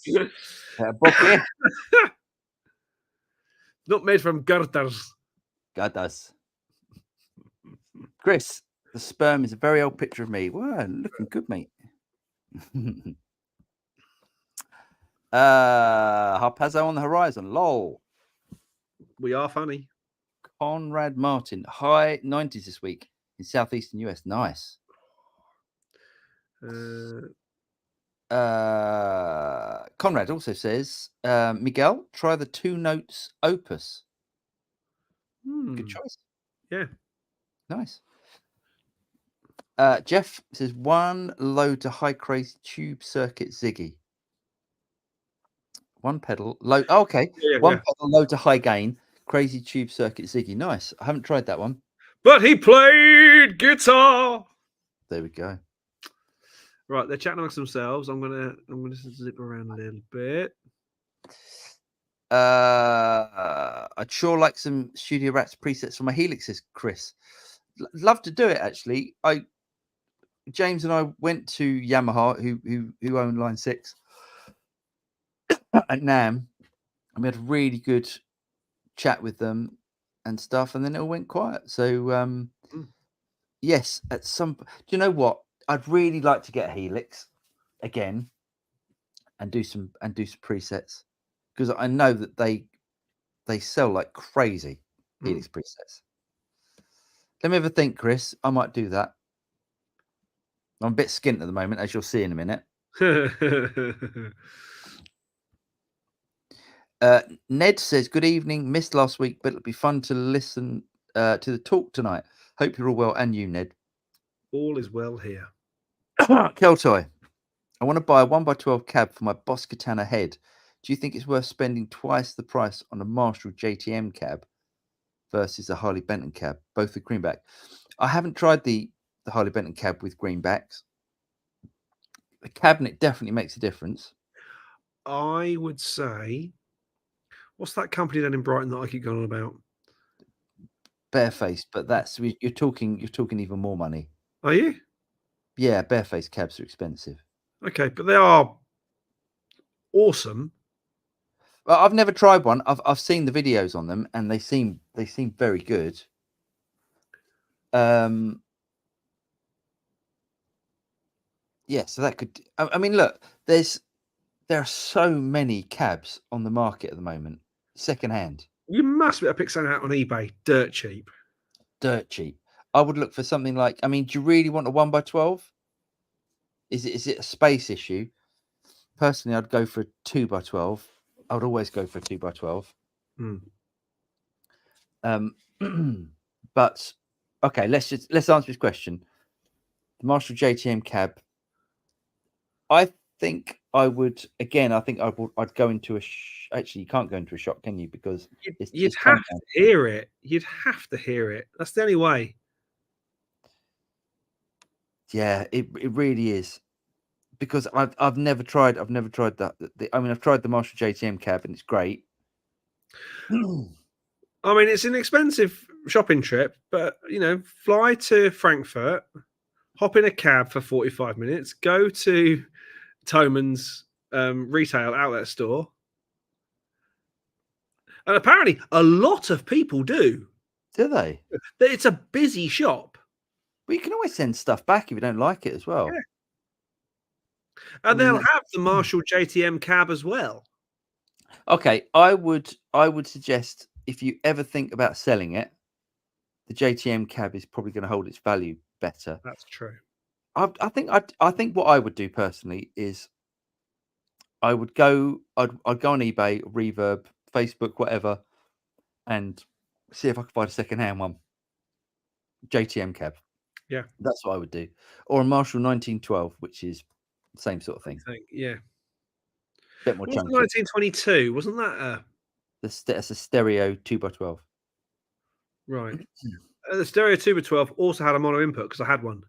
Not made from girders. Girders. Chris, the sperm is a very old picture of me. Wow, looking good, mate. Harpazzo on the horizon. Lol. We are funny. Conrad Martin, high 90s this week in southeastern US. Nice. Conrad also says, Miguel, try the 2 notes opus. Good choice. Yeah. Nice. Jeff says 1 low to high crazy tube circuit Ziggy. 1 pedal low. Oh, okay. Yeah, 1 pedal low to high gain crazy tube circuit Ziggy. Nice. I haven't tried that one. But he played guitar. There we go. Right, they're chatting amongst themselves. I'm gonna zip around a little bit. I'd sure like some Studio Rats presets for my Helix, says Chris. Love to do it, actually. James and I went to Yamaha, who own Line 6 at NAMM, and we had a really good chat with them and stuff, and then it all went quiet. So yes, at some, do you know what? I'd really like to get a Helix again, and do some presets, because I know that they sell like crazy, Helix presets. Let me have a think, Chris. I might do that. I'm a bit skint at the moment, as you'll see in a minute. Ned says, good evening. Missed last week, but it'll be fun to listen to the talk tonight. Hope you're all well, and you, Ned. All is well here. Keltoy, I want to buy a 1x12 cab for my Boss Katana head. Do you think it's worth spending twice the price on a Marshall JTM cab versus a Harley Benton cab, both with greenback? I haven't tried the Harley Benton cab with greenbacks. The cabinet definitely makes a difference. I would say, what's that company down in Brighton that I keep going on about? Barefaced, but that's you're talking even more money. Are you? Yeah, barefaced cabs are expensive. Okay, but they are awesome. Well, I've never tried one. I've seen the videos on them, and they seem very good. Yeah, so that could. I mean, look, there are so many cabs on the market at the moment, secondhand. You must be able to pick something out on eBay, dirt cheap. Dirt cheap. I would look for something like. I mean, do you really want a 1x12? Is it a space issue? Personally, I'd go for a 2x12. I would always go for a 2x12. But okay, let's answer this question. The Marshall JTM cab. I think I would again. I think I'd go into a. Actually, you can't go into a shop, can you? Because you'd have to hear it. You'd have to hear it. That's the only way. Yeah, it really is. Because I've never tried that. I mean, I've tried the Marshall JTM cab and it's great. I mean, it's an expensive shopping trip, but fly to Frankfurt, hop in a cab for 45 minutes, go to Thoman's retail outlet store, and apparently a lot of people do. Do they? It's a busy shop. But you can always send stuff back if you don't like it as well. Yeah. And they'll have the Marshall JTM cab as well. Okay, I would suggest if you ever think about selling it, the JTM cab is probably going to hold its value better. That's true. I think what I would do personally is I'd go on eBay, Reverb, Facebook, whatever, and see if I could find a second-hand one. JTM cab. Yeah. That's what I would do. Or a Marshall 1912, which is the same sort of thing. Yeah. Bit more chunky. 1922, wasn't that that's a stereo 2x12. Right. The stereo 2x12 also had a mono input because I had one.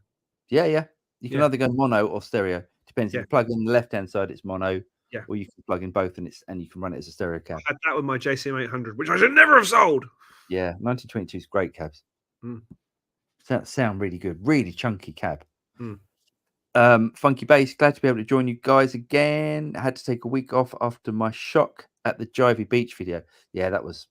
Yeah. You can either go mono or stereo. Depends. If you plug in the left-hand side, it's mono. Yeah. Or you can plug in both, and you can run it as a stereo cab. I had that with my JCM 800, which I should never have sold. Yeah, 1922 is great cabs. Sound really good. Really chunky cab. Funky Bass, glad to be able to join you guys again. I had to take a week off after my shock at the Jivey Beach video. Yeah, that was.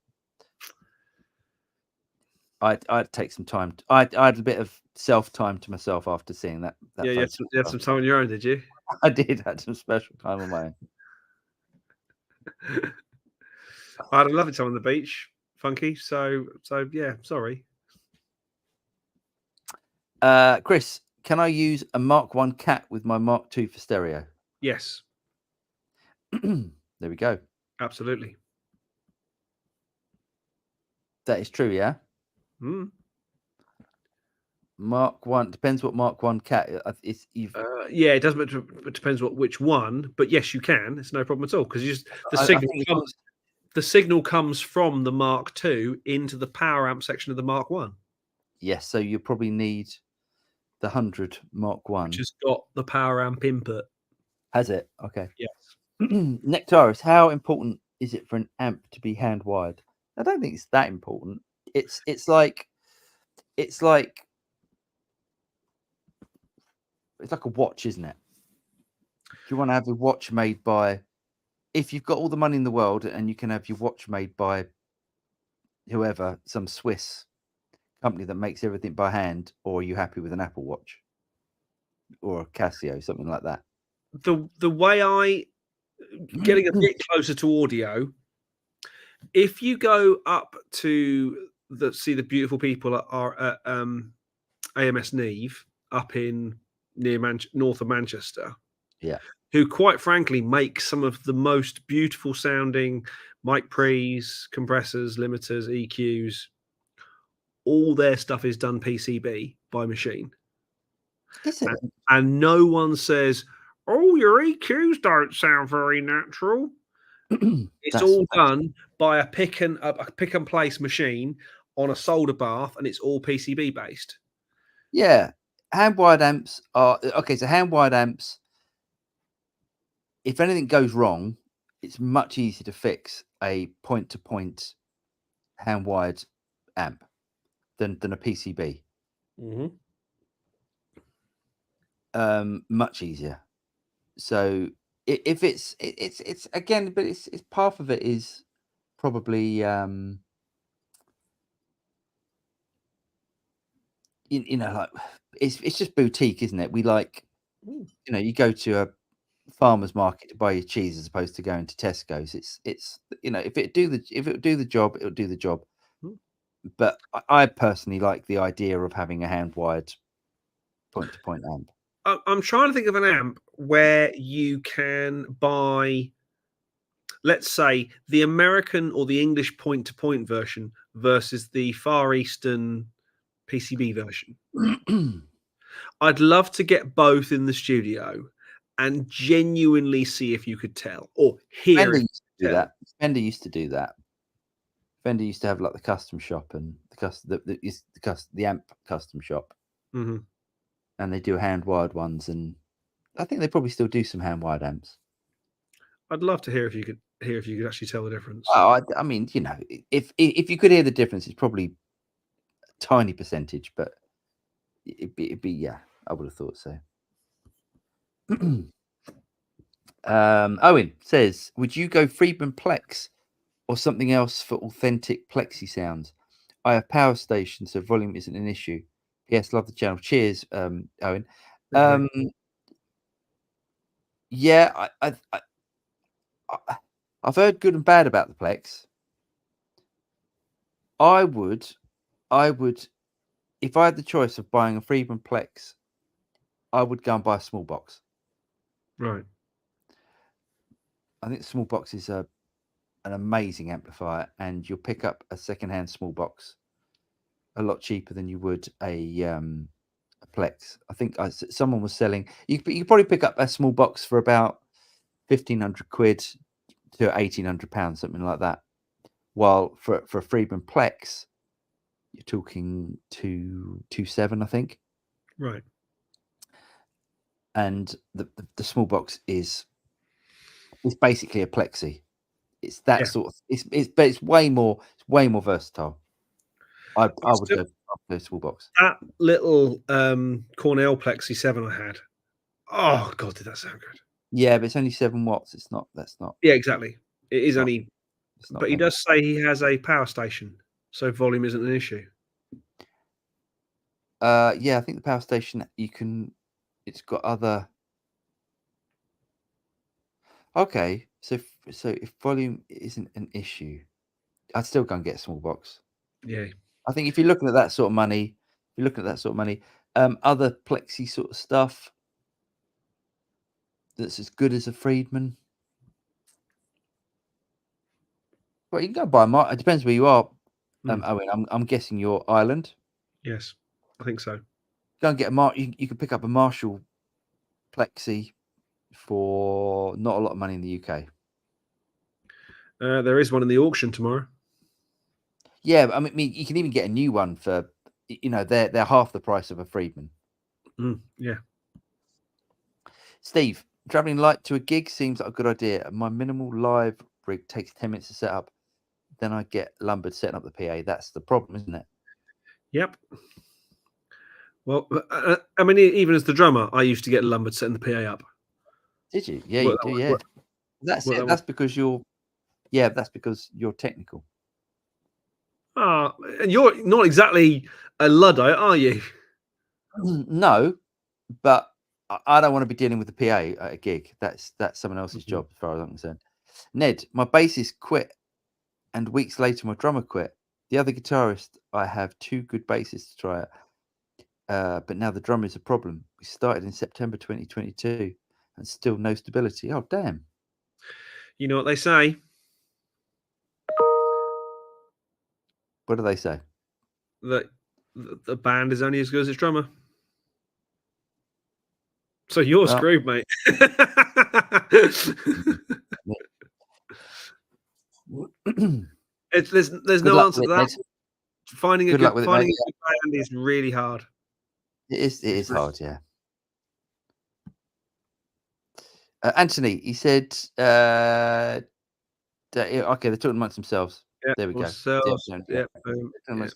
I'd take some time. I had a bit of self-time to myself after seeing that. Yeah, you had some time on your own, did you? I did. Had some special time on my own. I had a lovely time on the beach, Funky. So yeah, sorry. Chris, can I use a Mark 1 cat with my Mark 2 for stereo? Yes. There we go. Absolutely. That is true, yeah? Mark 1 depends what Mark 1 cat is. Yeah, it doesn't. It depends which one, but yes, you can. It's no problem at all because the signal comes from the Mark 2 into the power amp section of the Mark 1. Yes, so you probably need the 100 Mark 1. Which has got the power amp input. Has it? Okay. Yes. Nectaris, how important is it for an amp to be hand wired? I don't think it's that important. It's like a watch, isn't it? Do you want to have a watch made by? If you've got all the money in the world and you can have your watch made by whoever, some Swiss company that makes everything by hand, or are you happy with an Apple Watch or a Casio, something like that? The way I getting a bit closer to audio. If you go up to see the beautiful people at AMS Neve up in north of Manchester, Yeah. who quite frankly make some of the most beautiful sounding mic pre's, compressors, limiters, EQs. All their stuff is done PCB by machine. Is it? And no one says, "Oh, your EQs don't sound very natural." It's all done by a pick and place machine on a solder bath, and it's all PCB based. Yeah. Hand-wired amps are okay. So hand-wired amps, if anything goes wrong, it's much easier to fix a point-to-point hand-wired amp than a PCB. Much easier. So if it's again, but it's part of it is probably you know, like it's just boutique, isn't it? We like, you know, you go to a farmer's market to buy your cheese as opposed to going to Tesco's. It's you know, if it would do the job, it'll do the job. But I personally like the idea of having a hand wired point to point amp. I'm trying to think of an amp where you can buy, let's say, the American or the English point to point version versus the Far Eastern PCB version. I'd love to get both in the studio and genuinely see if you could tell or hear Fender it. used to do that. Fender used to do that. Fender used to have like the custom shop and the amp custom shop, and they do hand wired ones, and I think they probably still do some hand wired amps. I'd love to hear if you could actually tell the difference. Oh, I mean, you know, if you could hear the difference, it's probably a tiny percentage, but it'd be yeah, I would have thought so. Owen says, would you go Friedman Plex or something else for authentic Plexi sounds? I have power station, so volume isn't an issue. Yes, love the channel. Cheers, Owen. Yeah, I've heard good and bad about the Plex. I would, if I had the choice of buying a Friedman Plex, I would go and buy a small box. Right. I think the small box is an amazing amplifier, and you'll pick up a secondhand small box a lot cheaper than you would a Plex. I think someone was selling. You could probably pick up a small box for about 1,500 quid to 1,800 pounds, something like that. While for a Friedman Plex, you're talking 227, I think. Right. And the small box is basically a Plexi. It's that sort of but it's way more versatile. I would go for a small box. That little Cornell Plexi 7 I had. Oh god, did that sound good? Yeah, but it's only 7 watts. That's not. Yeah, exactly. It is only. But he does say he has a power station, so volume isn't an issue. Yeah, I think the power station it's got other. Okay, so if volume isn't an issue, I'd still go and get a small box. Yeah. I think if you're looking at that sort of money, other Plexi sort of stuff that's as good as a Friedman. Well, you can go buy it depends where you are. Owen, I'm guessing you're Ireland. Yes, I think so. Go and get you can pick up a Marshall Plexi for not a lot of money in the UK. There is one in the auction tomorrow. Yeah, I mean, you can even get a new one for, you know, they're half the price of a Friedman. Yeah. Steve, traveling light to a gig seems like a good idea. My minimal live rig takes 10 minutes to set up. Then I get lumbered setting up the PA. That's the problem, isn't it? Yep. Well, I mean, even as the drummer, I used to get lumbered setting the PA up. Did you? Yeah, you do. Yeah, that's it. That's because you're. Yeah, that's because you're technical. And you're not exactly a Luddite, are you? No, but I don't want to be dealing with the PA at a gig. That's someone else's job, as far as I'm concerned. Ned, my bassist quit, and weeks later, my drummer quit. The other guitarist, I have 2 good bassists to try it. But now the drummer is a problem. We started in September 2022 and still no stability. Oh, damn. You know what they say? What do they say? That the band is only as good as its drummer. So you're Well, screwed, mate. There's good no luck answer with to it, that. Ned. Finding a Good luck with it, mate. good band is really hard. It is hard, yeah. Anthony, he said, okay, they're talking amongst themselves. Yeah, There we go. Yeah, boom. Yeah.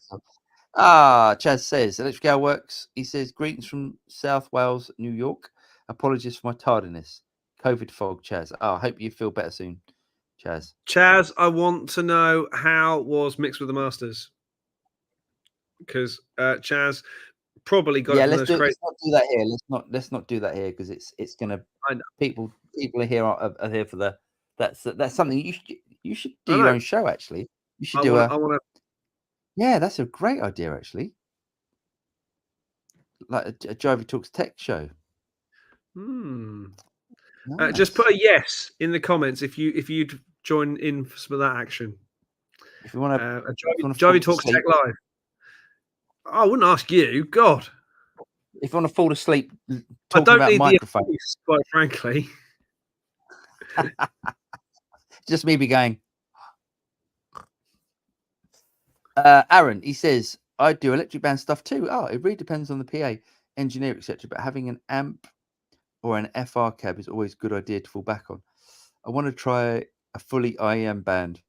Chaz says, Electric works. He says, greetings from South Wales, New York. Apologies for my tardiness. COVID fog, Chaz. I hope you feel better soon, Chaz. Chaz, I want to know how was Mixed with the Masters? Because Chaz probably got it from those crazy. Let's not do that here. Let's not do that here because it's gonna. I know. People are here for the. That's something you should do your own show. Actually, you should do I want to. Yeah, that's a great idea. Actually, like a Jivey Talks Tech show. Nice. Just put a yes in the comments if you'd join in for some of that action. If you want to, Jivey Talks Tech Live. I wouldn't ask you, God. If you want to fall asleep talking about microphone, quite frankly. Just me be going. Aaron, he says, I do electric band stuff too. Oh, it really depends on the PA, engineer, etc. But having an amp or an FR cab is always a good idea to fall back on. I want to try a fully IEM band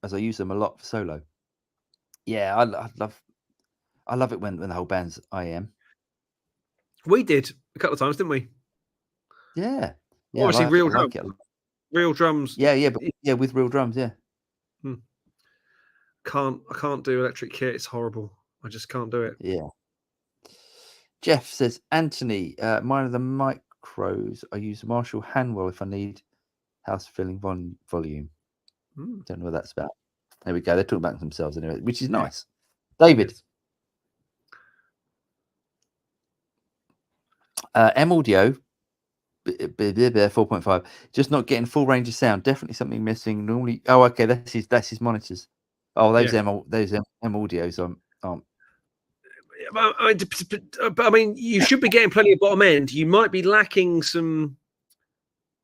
as I use them a lot for solo. Yeah, I love it when the whole band's IEM. We did a couple of times, didn't we? Yeah. Obviously, real drums. Real drums. Yeah, with real drums, yeah. I can't do electric kit. It's horrible. I just can't do it. Yeah. Jeff says, Anthony, mine are the micros. I use Marshall Handwell if I need house filling volume. Don't know what that's about. There we go. They're talking about themselves anyway, which is nice. David. M Audio 4.5. Just not getting full range of sound. Definitely something missing. Normally, okay, that's his monitors. Oh, those M Audios aren't. But I mean, you should be getting plenty of bottom end. You might be lacking some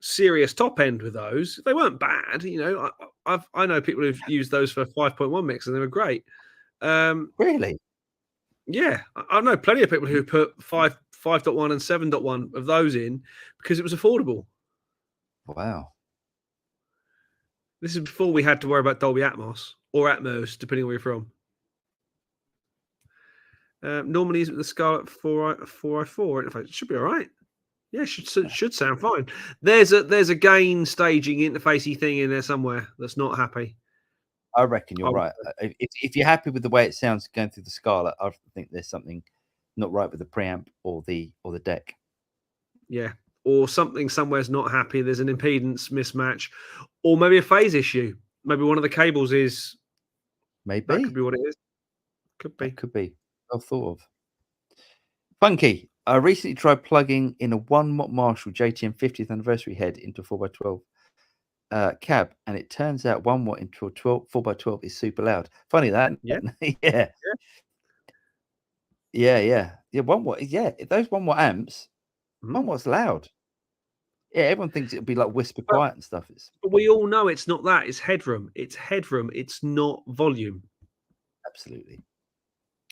serious top end with those. They weren't bad, you know. I know people who've used those for 5.1 mix and they were great. Really? Yeah, I know plenty of people who put 5.1 and 7.1 of those in because it was affordable. Wow. This is before we had to worry about Dolby Atmos or Atmos, depending on where you're from. Normally, is the Scarlett 404 interface? It should be all right. Yeah, should sound fine. There's a gain staging interfacey thing in there somewhere that's not happy. I reckon you're right. If you're happy with the way it sounds going through the Scarlett, I think there's something not right with the preamp or the deck. Yeah, or something somewhere's not happy. There's an impedance mismatch, or maybe a phase issue. Maybe one of the cables is. Maybe that could be what it is. Could be. Well thought of. Funky. I recently tried plugging in a 1-watt Marshall JTM 50th anniversary head into a 4x12 cab, and it turns out 1 watt into a 4x12 is super loud. Funny that. Yeah. Yeah. 1 watt. Yeah, those 1 watt amps. 1 watt's loud. Yeah, everyone thinks it'll be like whisper quiet and stuff. But we all know it's not that. It's headroom. It's headroom. It's not volume. Absolutely.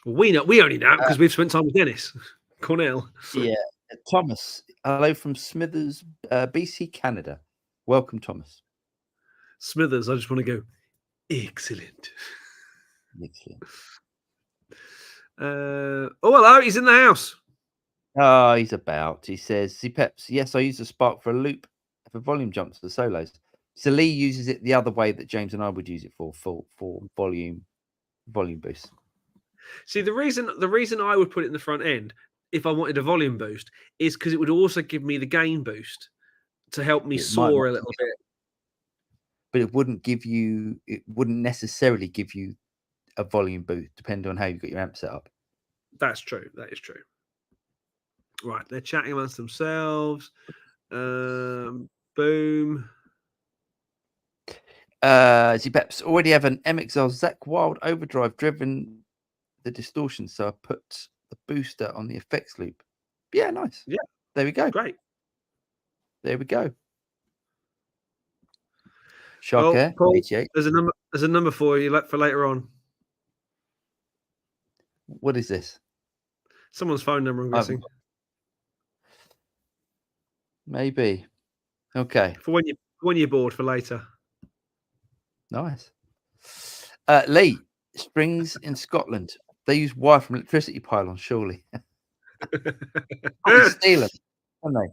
Well, we only know because we've spent time with Dennis Cornell. Yeah, Thomas. Hello from Smithers, BC, Canada. Welcome, Thomas. Smithers. I just want to go. Excellent. Hello. He's in the house. Oh, he's about. He says, Peps, yes, I use a Spark for a loop for volume jumps for solos. So Lee uses it the other way that James and I would use it for volume boost. See, the reason I would put it in the front end, if I wanted a volume boost, is because it would also give me the gain boost to help me soar a little bit. But it wouldn't necessarily give you a volume boost, depending on how you've got your amp set up. That's true. That is true. Right, they're chatting amongst themselves. Boom. Z-Peps already have an MXR Zach Wild overdrive driven the distortion, so I put the booster on the effects loop. Yeah, nice. Yeah, there we go. Great. There we go. Shark Air, Paul, 88. There's a number for you for later on. What is this? Someone's phone number, I'm guessing. Maybe. Okay. For when you're bored for later. Nice. Lee, springs in Scotland. They use wire from electricity pylons, surely. Steal them, don't they?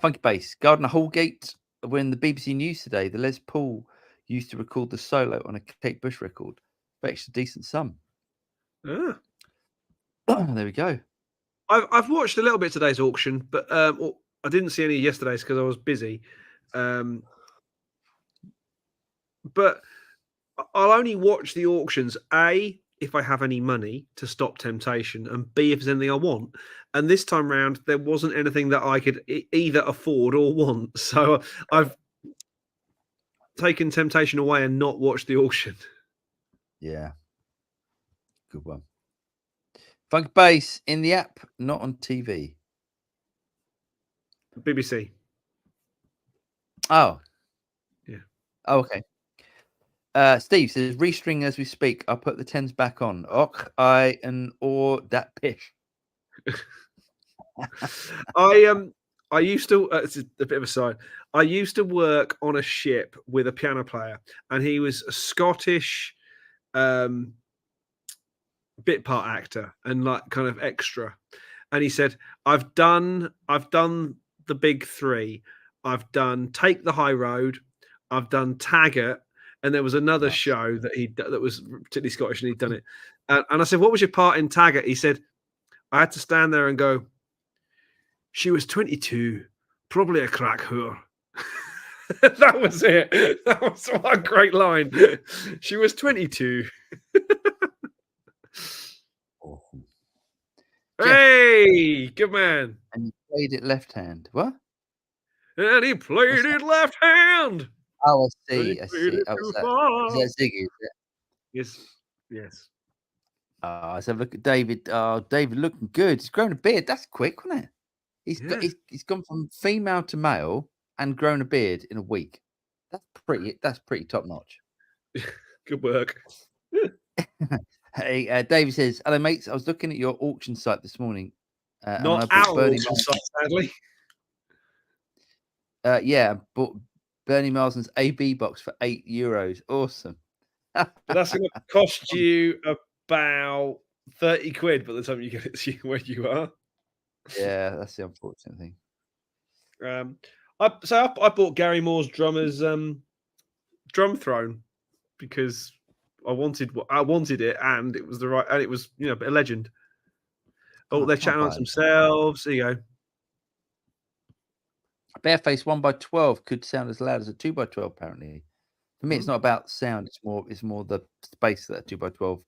Funky Bass. Gardner Hallgate were in the BBC News today. The Les Paul used to record the solo on a Kate Bush record. Fetched a decent sum. Ah. There we go. I've watched a little bit of today's auction, but I didn't see any yesterday's because I was busy. But I'll only watch the auctions, A, if I have any money to stop temptation, and B, if there's anything I want. And this time round, there wasn't anything that I could either afford or want. So I've taken temptation away and not watched the auction. Yeah. Good one. Funky Bass in the app, not on TV. BBC. Oh. Yeah. Oh, okay. Steve says, restring as we speak. I'll put the 10s back on. Och, I and or that pish. I used to, it's a bit of a side. I used to work on a ship with a piano player, and he was a Scottish bit part actor and like kind of extra. And he said, I've done the big three. I've done Take the High Road. I've done Taggart. And there was another show that was particularly Scottish, and he'd done it. And I said, what was your part in Taggart? He said, I had to stand there and go, she was 22, probably a crack whore. That was it. That was what a great line. She was 22. Awesome. Hey, good man. And he played it left hand. What? And he played it left hand. Oh, I see. I see. Oh, is that Ziggy? Yes. Yes. Let's have a look at David. Oh, David looking good. He's grown a beard. That's quick, wasn't it? He's gone from female to male and grown a beard in a week. That's pretty top notch. Good work. Hey, David says, hello mates. I was looking at your auction site this morning. Not our auction site, sadly. Yeah, I bought Bernie Marsden's AB box for €8. Awesome. But that's going to cost you about 30 quid by the time you get it to where you are. Yeah, that's the unfortunate thing. I bought Gary Moore's drummer's drum throne because I wanted it, and it was it was a bit of legend. Oh, they're chatting amongst themselves. There you go. Bareface 1x12 could sound as loud as a 2x12. Apparently, for me, it's not about sound. It's more the space that a 2x12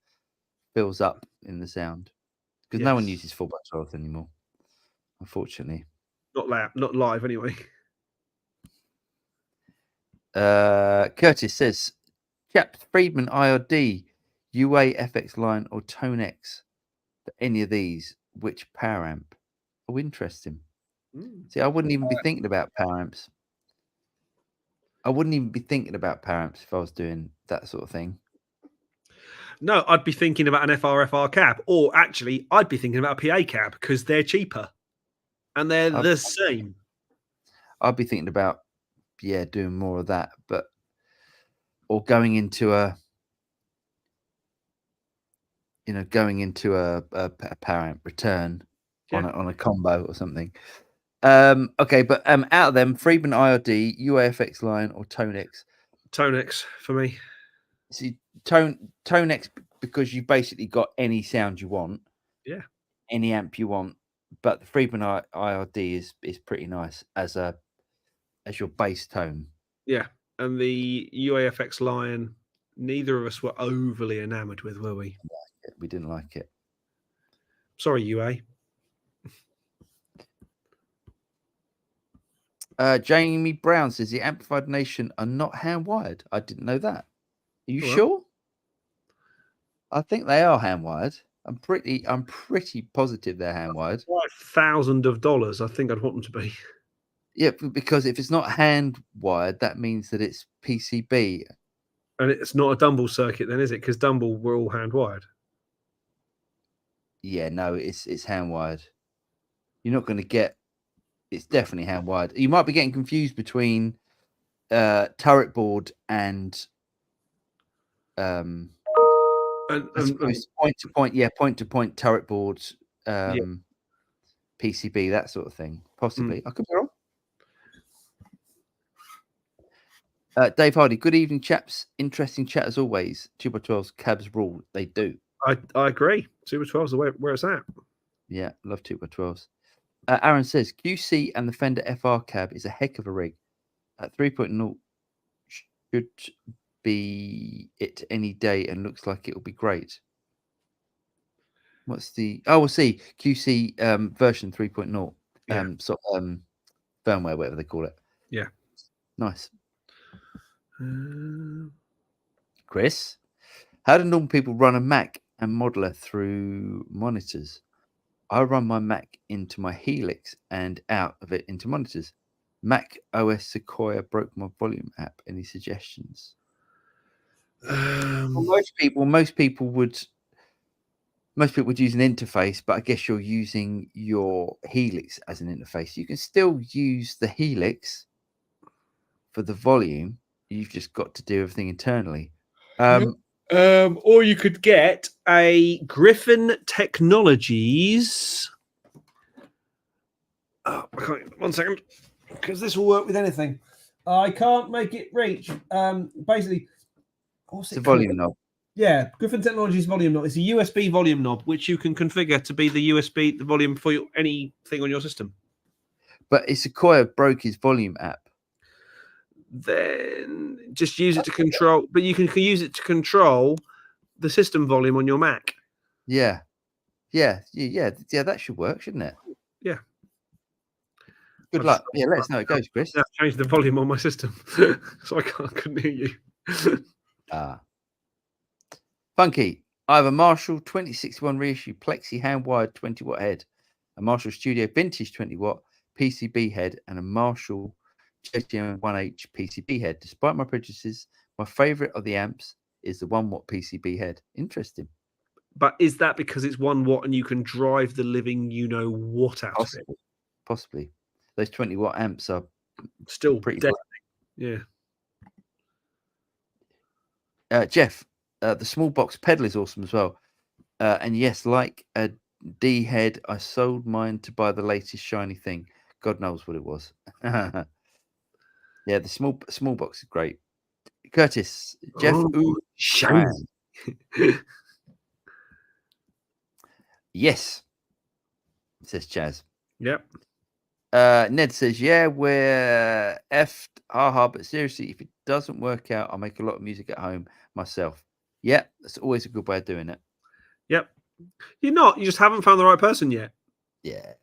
fills up in the sound, because no one uses 4x12 anymore, unfortunately. Not live anyway. Curtis says, chaps, Friedman IRD, UA FX line or Tone X for any of these, which power amp? Oh, interesting. See, I wouldn't even be thinking about power amps. I wouldn't even be thinking about power amps if I was doing that sort of thing. No, I'd be thinking about an FRFR cab, or actually, I'd be thinking about a PA cab because they're cheaper and they're the same. I'd be thinking about doing more of that, or going into a power amp return on a combo or something. Okay, but out of them, Friedman IRD, UAFX line or Tone X. Tone X for me. See, Tone X because you've basically got any sound you want, any amp you want. But the Friedman IRD is pretty nice as your bass tone. Yeah, and the UAFX Lion, neither of us were overly enamoured with, were we? We didn't like it. Sorry, UA. Jamie Brown says the Amplified Nation are not hand wired. I didn't know that. Are you Well. sure? I think they are hand wired. I'm pretty positive they're hand wired. $5,000, I think I'd want them to be. Yeah, because if it's not hand wired, that means that it's PCB. And it's not a Dumble circuit then, is it? Because Dumble were all hand wired. Yeah, no, it's hand wired. You're not going to get. It's definitely hand wired. You might be getting confused between turret board and point to point turret board, PCB, that sort of thing. Possibly. I could be wrong. Dave Hardy, good evening, chaps. Interesting chat as always. 2x12's cabs rule. They do. I agree. 2x12's the way where it's at. Yeah, love 2x12s. Aaron says QC and the Fender FR cab is a heck of a rig. At 3.0 should be it any day and looks like it will be great. What's the we'll see QC version 3.0 firmware, whatever they call it. Yeah, nice. Chris, how do normal people run a Mac and modeler through monitors? I run my Mac into my Helix and out of it into monitors. Mac OS Sequoia broke my volume app. Any suggestions? Most people would use an interface, but I guess you're using your Helix as an interface. You can still use the Helix for the volume. You've just got to do everything internally. Or you could get a Griffin Technologies. Oh, I can't, 1 second, because this will work with anything. I can't make it reach. Basically, what's it called? Volume knob. Yeah, Griffin Technologies volume knob. It's a USB volume knob, which you can configure to be the volume for anything on your system. But Sequoia broke his volume app. Then just use it to control. But you can use it to control the system volume on your Mac. Yeah. That should work, shouldn't it? Yeah. Good luck. Yeah, let us know how it goes, Chris. I have to change the volume on my system, so I couldn't hear you. Funky. I have a Marshall 2061 reissue Plexi hand-wired 20-watt head, a Marshall Studio vintage 20-watt PCB head, and a Marshall JTM 1H PCB head. Despite my prejudices, my favorite of the amps is the 1-watt PCB head. Interesting. But is that because it's 1 watt and you can drive the living what out of it? Possibly. Those 20-watt amps are still pretty dead. Yeah. Jeff, the small box pedal is awesome as well. And yes, like a D head, I sold mine to buy the latest shiny thing. God knows what it was. Yeah, the small box is great. Curtis, Jeff, shiny. Yes, says Chaz. Yep. Ned says, yeah, we're effed. Haha, but seriously, if it doesn't work out, I'll make a lot of music at home myself. Yeah, that's always a good way of doing it. Yep. You just haven't found the right person yet. Yeah,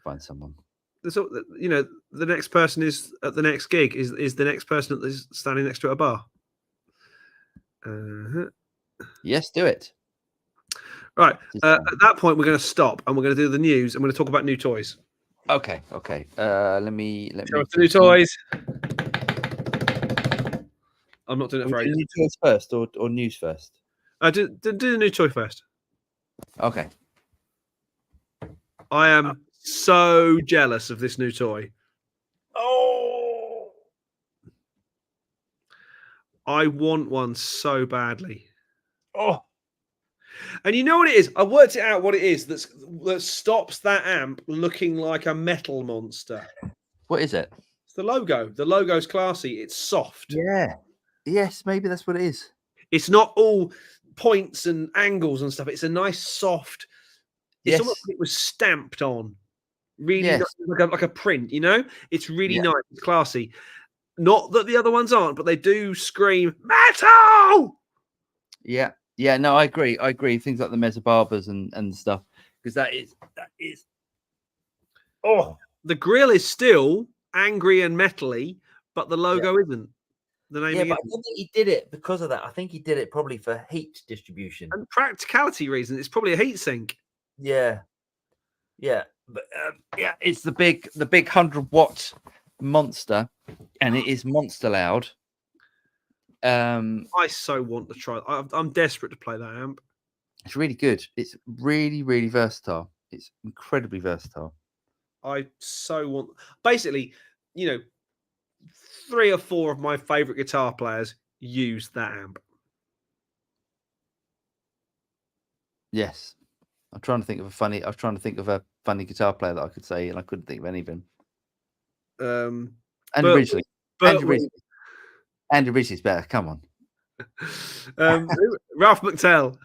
find someone. So, the next person is at the next gig is the next person that is standing next to a bar. Yes, do it. Right. At that point, we're going to stop and we're going to do the news and we're going to talk about new toys. Okay. Let me show us the new toys. I'm not doing it for new toys first or news first. Do the new toy first. Okay. I am so jealous of this new toy. Oh, I want one so badly. Oh. And you know what it is? I worked it out what it is that stops that amp looking like a metal monster. What is it? It's the logo. The logo's classy. It's soft. Yeah. Yes, maybe that's what it is. It's not all points and angles and stuff. It's a nice soft. It's almost like it was stamped on. Really nice, like a print. You know, it's really nice. It's classy. Not that the other ones aren't, but they do scream metal. Yeah. Yeah. No, I agree. I agree. Things like the Mesobarbers and stuff, because that is. Oh, the grill is still angry and metally, but the logo isn't. The naming but I don't think he did it because of that. I think he did it probably for heat distribution and practicality reasons. It's probably a heat sink. Yeah, but it's the big 100-watt monster, and it is monster loud. I so want to try. I'm desperate to play that amp. It's really good. It's really, really versatile. It's incredibly versatile. I so want. Basically, 3 or 4 of my favorite guitar players use that amp. Yes, I'm trying to think of a funny. I was trying to think of a funny guitar player that I could say, and I couldn't think of any of them. Andy Ridgely. Andy Ridgely's better. Come on. Ralph McTell.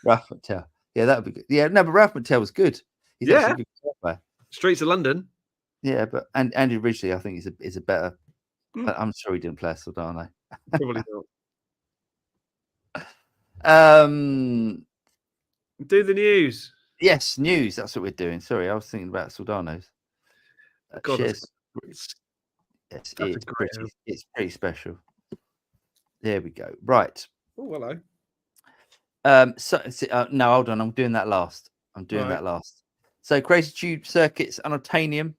Ralph McTell. Yeah, that would be good. Yeah, no, but Ralph McTell was good. He's actually a good guitar player. Streets of London. Yeah, but Andy Ridgely, I think, is a better. I'm sure he didn't play a Soldano. Probably not. Do the news. Yes, news. That's what we're doing. Sorry, I was thinking about Soldanos. Yes, it's pretty special. There we go. Right. Oh, hello. No, hold on. I'm doing that last. So Crazy Tube Circuits Unobtainium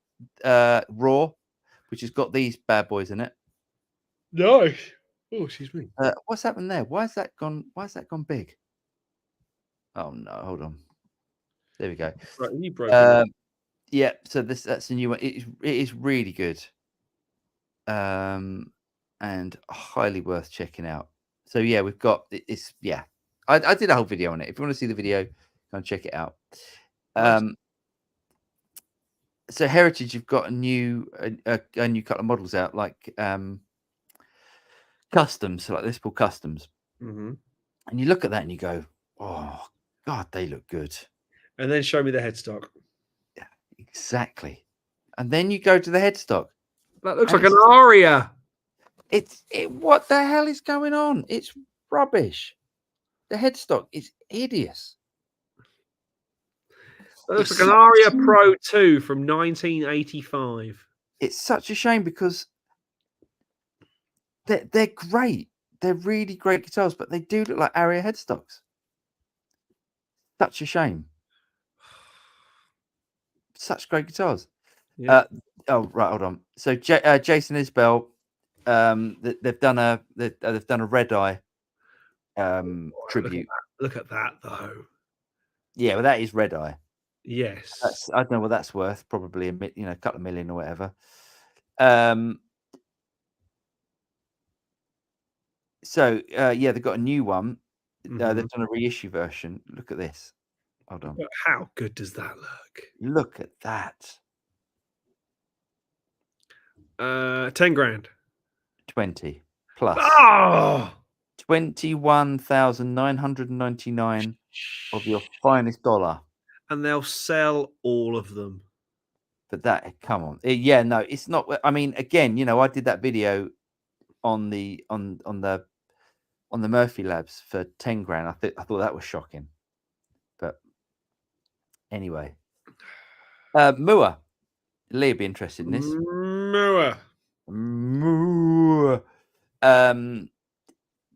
Raw, which has got these bad boys in it. Nice. Oh, excuse me. What's happened there? Why has that gone big? Oh no, hold on. There we go. Right, you broke it. Yeah, so that's a new one. It is really good. And highly worth checking out. So yeah, we've got it's I did a whole video on it. If you want to see the video, go and check it out. So Heritage, you've got a new couple of models out, like customs, so like this called customs. Mm-hmm. And you look at that and you go, oh God, they look good. And then show me the headstock. Yeah, exactly. And then you go to the headstock. That looks like an Aria. What the hell is going on? It's rubbish. The headstock is hideous. That looks like an Aria Pro 2 from 1985. It's such a shame because they're great. They're really great guitars, but they do look like Aria headstocks. Such a shame. Such great guitars. Yeah. Oh right, hold on. So Jason Isbell, they've done a Red Eye tribute. Look at that though. Yeah, well, that is Red Eye. Yes. I don't know what that's worth. Probably a couple of million or whatever. So they've got a new one. They've done a reissue version. Look at this. Hold on. How good does that look? Look at that. 10 grand. 20 plus. Oh! 21,999 of your finest dollar. And they'll sell all of them. But that, come on. Yeah, no, it's not. I mean, again, I did that video on the Murphy Labs for 10 grand. I thought that was shocking. But anyway, Mua. Lee would be interested in this. Mua.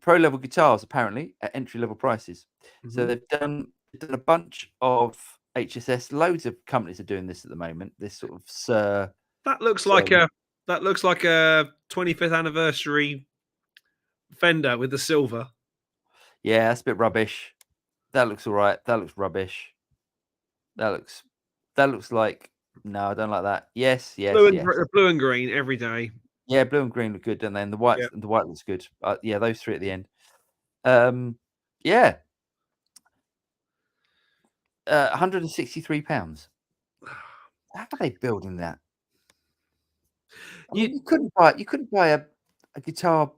Pro level guitars apparently at entry level prices. So they've done a bunch of HSS. Loads of companies are doing this at the moment. This sort of that looks like a 25th anniversary Fender with the silver. Yeah, that's a bit rubbish. That looks all right. That looks rubbish. That looks like, no, I don't like that. Yes. Blue and green every day. Yeah, blue and green look good, and then the white looks good. Yeah, those three at the end. Yeah. £163. How are they building that? You couldn't buy a guitar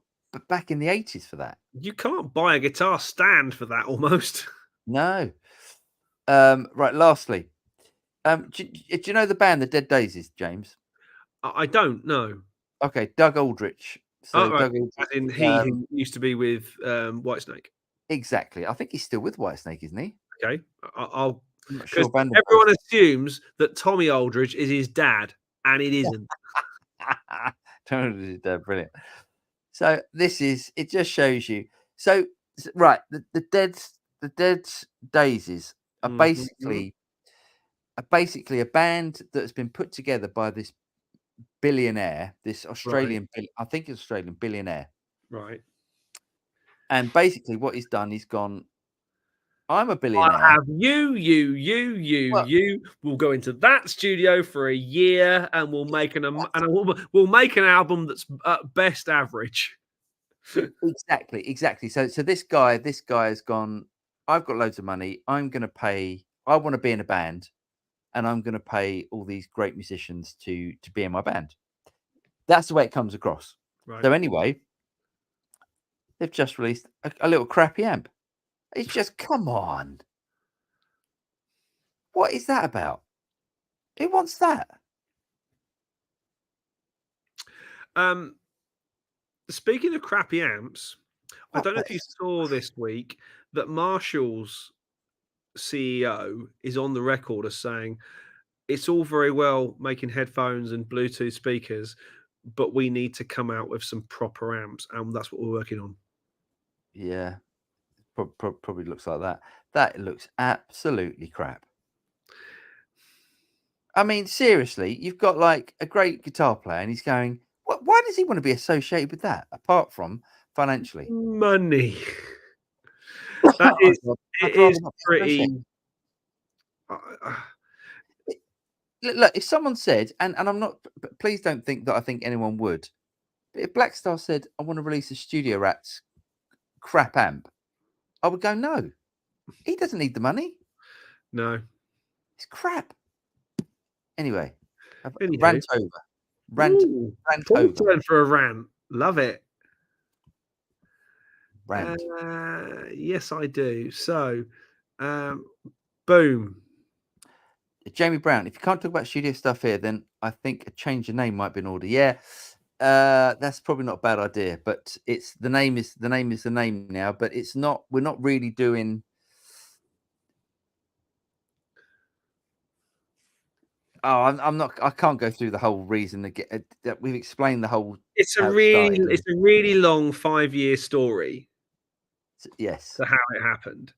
back in the 80s for that. You can't buy a guitar stand for that almost. No. Right. Lastly, do you know the band The Dead Daisies, James? I don't know. Okay, Doug Aldrich. So Right. Doug Aldrich, As in he who used to be with Whitesnake. exactly. I think he's still with Whitesnake, isn't he? Okay, I'll I'm not because sure. Band everyone assumes that Tommy Aldridge is his dad, and it isn't. Brilliant. So it just shows you. So right, the Dead Daisies are Mhm. basically a band that's been put together by this billionaire, this Right, I think it's Australian billionaire. right. And basically what he's done, he's gone, I'm a I'll billionaire. have you. Well, We'll go into that studio for a year, and we'll make we'll make an album that's at best average. exactly. So this guy has gone, I've got loads of money. I want to be in a band, and I'm gonna pay all these great musicians to be in my band. That's the way it comes across. Right. So anyway, they've just released a little crappy amp. It's just, come on. What is that about? Who wants that? Speaking of crappy amps, I What don't know the if you saw this week that Marshall's CEO is on the record as saying it's all very well making headphones and Bluetooth speakers, but we need to come out with some proper amps, and that's what we're working on. Yeah, probably looks like that. That looks absolutely crap. I mean, seriously, you've got like a great guitar player, and he's going, why does he want to be associated with that apart from financially? Money. That I'd is, rather, it I'd is rather not be pretty. associated. Look, if someone said, and I'm not, please don't think that I think anyone would, but if Blackstar said, I want to release a Studio Rats crap amp, I would go, no, he doesn't need the money. No. It's crap. Anyway, Anywho. rant over. Rant Paul's over. turn for a rant. Love it. Rant. Yes, I do. So, boom. Jamie Brown, if you can't talk about studio stuff here, then I think a change of name might be in order. Yeah, that's probably not a bad idea, but it's the name is the name now, but it's not. We're not really doing. Oh, I'm not. I can't go through the whole reason that we've explained the whole. It's a How it started. really long 5-year story Yes. to how it happened.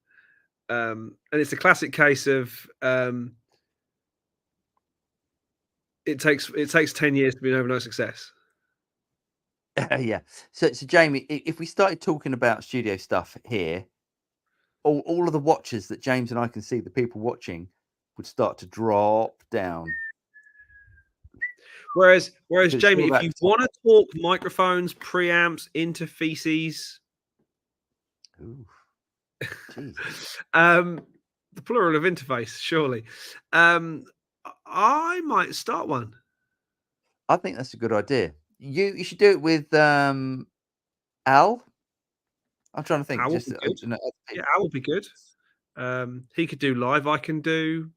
And it's a classic case of it takes 10 years to be an overnight success. Yeah. So Jamie, if we started talking about studio stuff here, all of the watchers that James and I can see, the people watching, would start to drop down. Whereas Jamie, if you want to talk microphones, preamps, interfaces, the plural of interface, surely, I might start one. I think that's a good idea. You should do it with Al. I'm trying to think. Al would be good. Yeah, Al would be good. He could do live. I can do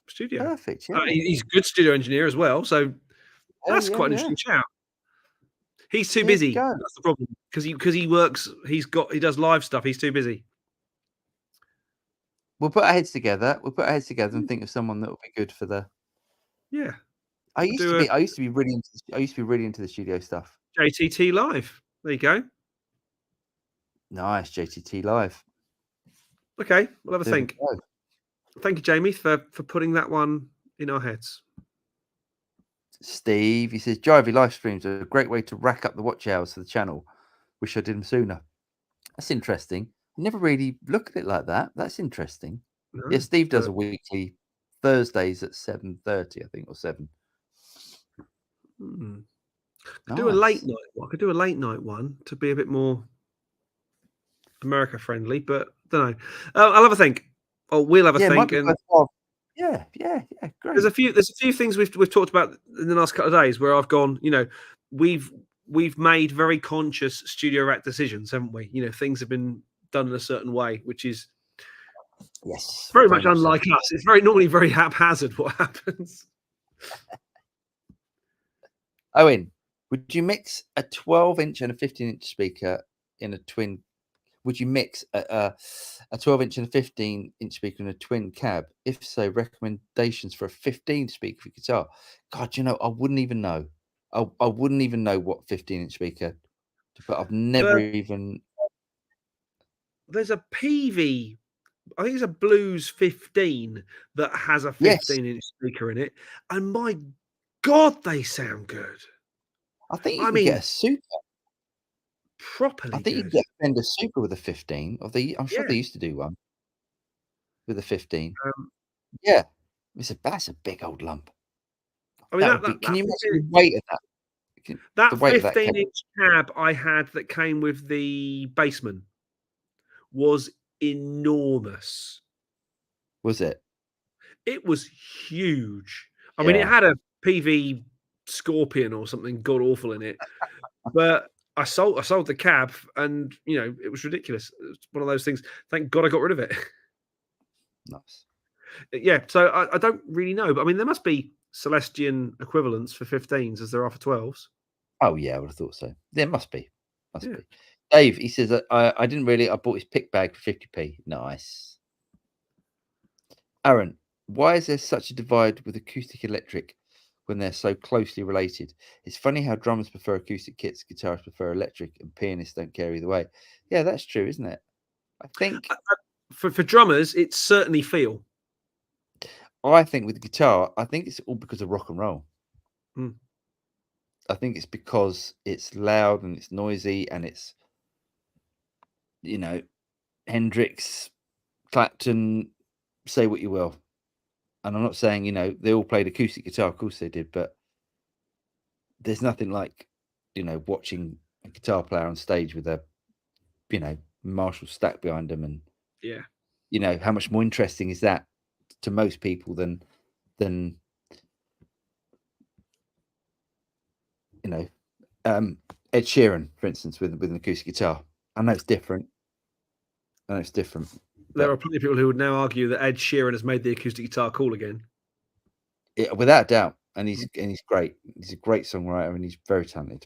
studio. Perfect. Yeah. He's a good studio engineer as well, so that's quite an interesting shout. He's too busy. That's the problem because he works. He does live stuff. He's too busy. We'll put our heads together. And think of someone that would be good for the. Yeah. I used to be really into the studio stuff. JTT Live. There you go. Nice, JTT Live. Okay, we'll have a think. Thank you, Jamie, for putting that one in our heads. Steve, he says, Jivey live streams are a great way to rack up the watch hours for the channel. Wish I did them sooner. That's interesting. Never really look at it like that. That's interesting. No, yeah, Steve does a weekly Thursdays at 7:30, I think, or 7. Could do a late night one. I could do a late night one to be a bit more America friendly, but I don't know. I'll have a think. Oh, we'll have a think. And yeah, great. There's a few things we've talked about in the last couple of days where I've gone, we've we've made very conscious studio rack decisions, haven't we? You know, things have been done in a certain way, which is Yes, very much so. unlike us. It's normally very haphazard what happens. Owen, would you mix a 12-inch and a 15-inch speaker in a twin? Would you mix a 12-inch and a 15-inch speaker in a twin cab? If so, recommendations for a 15 speaker for guitar. God, you know, I wouldn't even know. I wouldn't even know what 15-inch speaker to put. I've never even. There's a PV, I think it's a Blues 15 that has a 15-inch speaker in it, and my God, they sound good. I think you can get a super. Properly I think good. you can get a Fender Super with a 15. I'm sure they used to do one with a 15. Yeah, that's a big old lump. I mean, Can you imagine the weight of that? That The weight of that 15-inch cab I had that came with the Bassman was enormous. Was it? It was huge. I mean, it had a PV Scorpion or something god awful in it, but I sold the cab, and you know it was ridiculous. It was one of those things. Thank God I got rid of it. Nice. Yeah, so I don't really know, but I mean there must be Celestian equivalents for 15s as there are for 12s. Oh yeah, I would have thought so. There must be. Must be. Dave, he says I didn't really. I bought his pick bag for 50p. Nice. Aaron, why is there such a divide with acoustic electric when they're so closely related? It's funny how drummers prefer acoustic kits, guitarists prefer electric, and pianists don't care either way. Yeah, that's true, isn't it? I think for drummers, it's certainly feel. I think with the guitar, I think it's all because of rock and roll. I think it's because it's loud and it's noisy and it's, you know, Hendrix, Clapton, say what you will. And I'm not saying, you know, they all played acoustic guitar. Of course they did. But there's nothing like, you know, watching a guitar player on stage with a, you know, Marshall stack behind them. And, you know, how much more interesting is that to most people than you know, Ed Sheeran, for instance, with an acoustic guitar. I know it's different. There are plenty of people who would now argue that Ed Sheeran has made the acoustic guitar cool again. Yeah, without a doubt. And he's great. He's a great songwriter and he's very talented.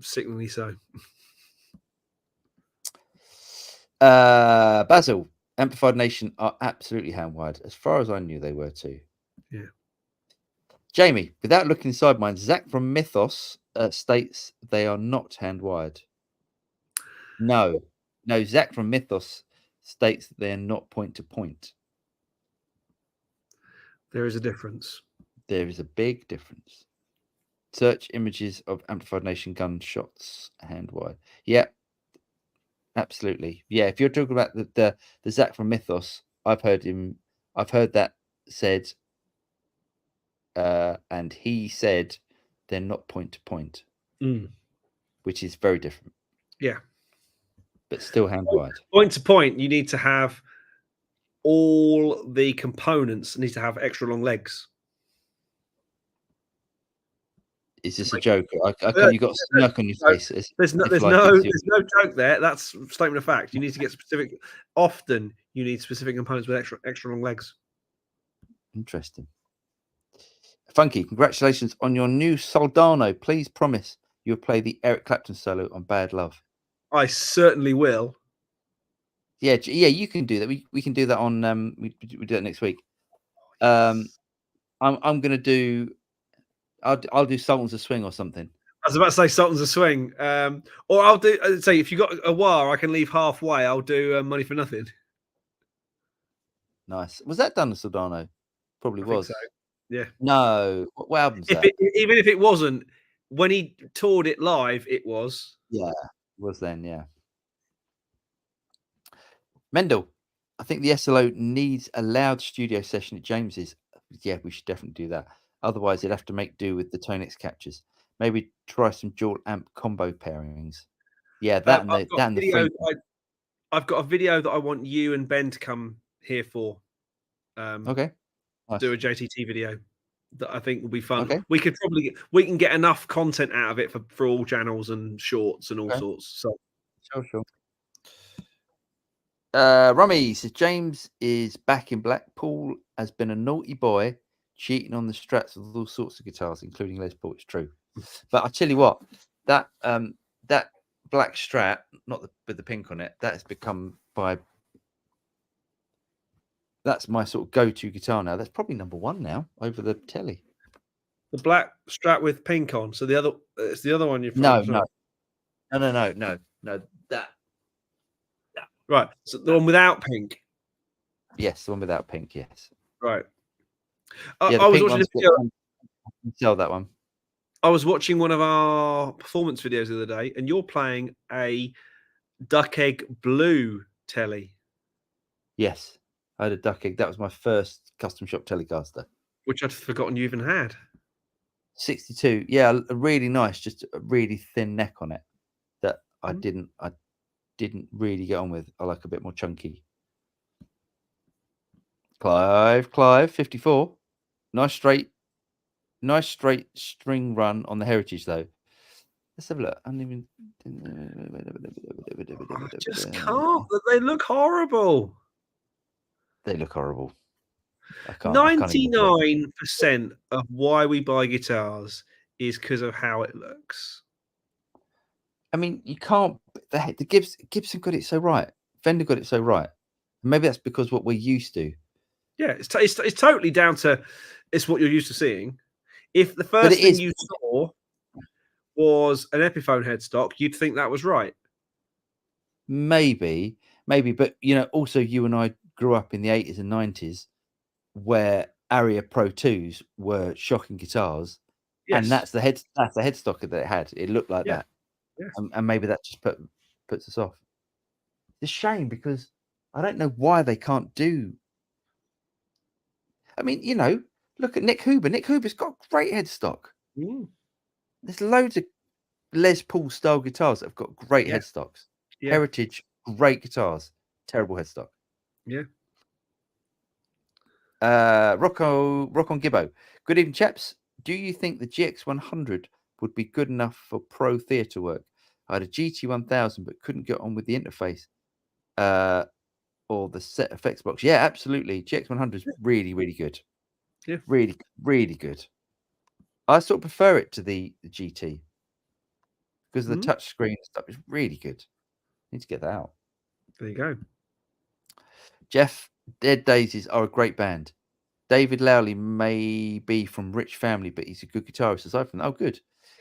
Sickeningly so. Basil, Amplified Nation are absolutely hand-wired. As far as I knew, they were too. Yeah. Jamie, without looking inside mine, Zach from Mythos states they are not hand-wired. No, Zach from Mythos states that they are not point-to-point. There is a difference. There is a big difference. Search images of Amplified Nation gunshots hand-wired. Yeah, absolutely. Yeah, if you're talking about the Zach from Mythos, I've heard that said, and he said they're not point-to-point, which is very different. Yeah. But still hand-wired. Point-to-point, you need to have all the components need to have extra long legs. Is this a joke? You got a smirk on your face. There's no joke there. That's a statement of fact. You need to get specific. Often, you need specific components with extra long legs. Interesting. Funky, congratulations on your new Soldano. Please promise you'll play the Eric Clapton solo on Bad Love. I certainly will. Yeah, you can do that. We can do that on we do that next week. I'm gonna do. I'll do Sultans of Swing or something. I was about to say Sultans of Swing, or I'll do. Say if you got a wire, I can leave halfway. I'll do Money for Nothing. Nice. Was that done, Soldano? Probably was. Think so. Yeah. No. What album's that? Even if it wasn't, when he toured it live, it was. Yeah, it was then. Yeah. Mendel, I think the SLO needs a loud studio session at James's. Yeah, we should definitely do that. Otherwise, they'd have to make do with the Tonix captures. Maybe try some dual amp combo pairings. Yeah, I've got a video that I want you and Ben to come here for. Okay. Nice. Do a JTT video. that I think will be fun. Okay. We can get enough content out of it for all channels and shorts and all Okay. sorts. So Sure. Rummy says James is back in Blackpool. Has been a naughty boy, cheating on the strats with all sorts of guitars, including Les Paul. It's true, but I tell you what, that black Strat, not with the pink on it, that has become that's my sort of go-to guitar now. That's probably number one now over the telly. the black Strat with pink on. So it's the other one you've No. That right. So the one without pink. Yes, the one without pink. Yes. Right. Yeah, I was watching this video. Sell that one. I was watching one of our performance videos the other day, and you're playing a duck egg blue telly. Yes, I had a duck egg. That was my first custom shop Telecaster, which I'd forgotten you even had. 62. Yeah, really nice. Just a really thin neck on it that I didn't really get on with. I like a bit more chunky. Clive, 54. Nice straight string run on the Heritage though. Let's have a look. I don't even. I just can't. They look horrible. They look horrible. 99% of why we buy guitars is because of how it looks. I mean, you can't. The Gibson got it so right. Fender got it so right. Maybe that's because what we're used to. Yeah, it's totally down to it's what you're used to seeing. If the first thing you saw was an Epiphone headstock, you'd think that was right. Maybe, but also you and I grew up in the 80s and 90s where Aria Pro 2s were shocking guitars, and that's the headstock that it had. It looked like that, and maybe that just puts us off. It's a shame because I don't know why they can't do. I mean, look at Nick Huber. Nick Huber's got great headstock. There's loads of Les Paul style guitars that have got great headstocks. Heritage, great guitars, terrible headstock. Yeah. Rock on Gibbo. Good evening, chaps. Do you think the GX100 would be good enough for pro theatre work? I had a GT1000 but couldn't get on with the interface or the set effects box. Yeah, absolutely. GX100 is really, really good. Yeah. Really, really good. I sort of prefer it to the GT because the touch screen stuff is really good. Need to get that out. There you go. Jeff, Dead Daisies are a great band. David Lowley may be from rich family, but he's a good guitarist aside from that. Oh, good.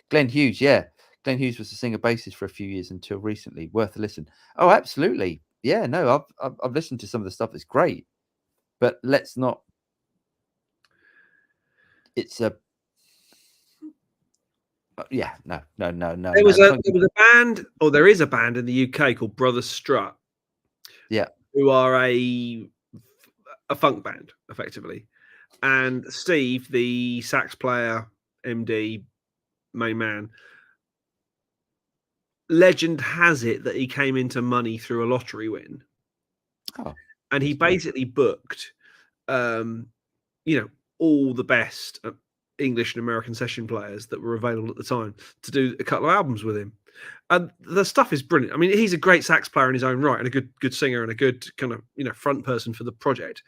Glenn Hughes, yeah. Glenn Hughes was a singer bassist for a few years until recently. Worth a listen. Oh, absolutely. Yeah, no, I've listened to some of the stuff that's great, but let's not. It's a. Yeah, no. There was a band, or there is a band in the UK called Brothers Strut. Yeah. Who are a funk band, effectively. And Steve, the sax player, MD, main man, legend has it that he came into money through a lottery win. Oh, and he basically booked, all the best English and American session players that were available at the time to do a couple of albums with him. And the stuff is brilliant. I mean, he's a great sax player in his own right and a good singer and a good kind of, front person for the project.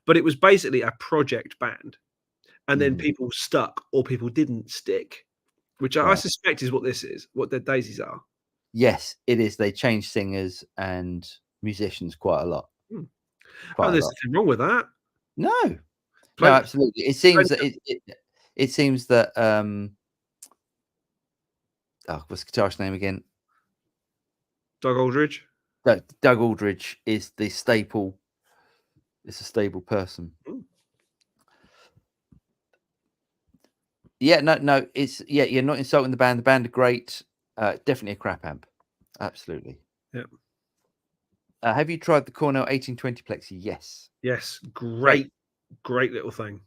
But it was basically a project band. And then people stuck or people didn't stick, which I suspect is what this is, what Dead Daisies are. Yes, it is. They change singers and musicians quite a lot. There's nothing wrong with that. No, absolutely. It seems that it seems that what's the guitarist's name again? Doug Aldridge. Doug Aldridge is the staple. It's a stable person. Yeah, no. It's you're not insulting the band. The band are great. Definitely a crap amp. Absolutely. Yeah. Have you tried the Cornell 1820 Plexi? Yes. Yes. Great little thing.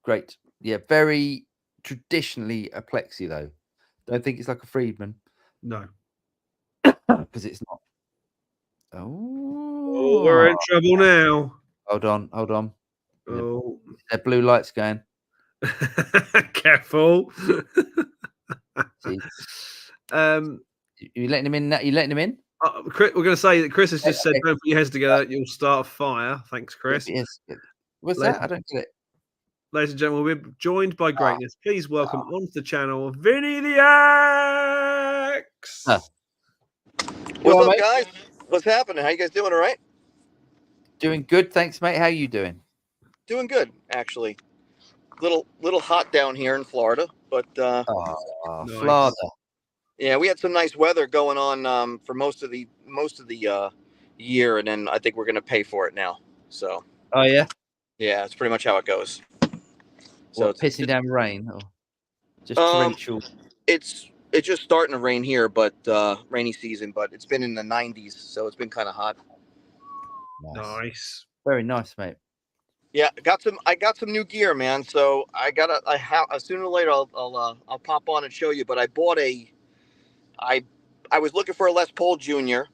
Great. Yeah. Very traditionally a Plexi though. Don't think it's like a Friedman. No. Because it's not. Oh, we're in trouble now. Hold on. Oh. There blue lights going. Careful. See, um, you letting him in? You letting him in? Chris, we're going to say that Chris has just said, Okay. "Don't put your heads together; you'll start a fire." Thanks, Chris. Yes. What's Ladies, that? I don't get it. ladies and gentlemen, we're joined by greatness. Please welcome Oh. onto the channel, Vinny the Axe. What's up, guys? What's happening? How you guys doing? All right? Doing good, thanks, mate. How you doing? Doing good, actually. Little hot down here in Florida, but Nice. Florida. yeah, we had some nice weather going on for most of the year, and then I think we're gonna pay for it now. So Oh yeah. yeah, that's pretty much how it goes. So What, pissing down rain or just Um, torrential? it's just starting to rain here, but rainy season. But it's been in the 90s, so it's been kind of hot. Nice. Very nice, mate. Yeah, I got some new gear, man. So I have sooner or later I'll pop on and show you. But I bought I was looking for a Les Paul Junior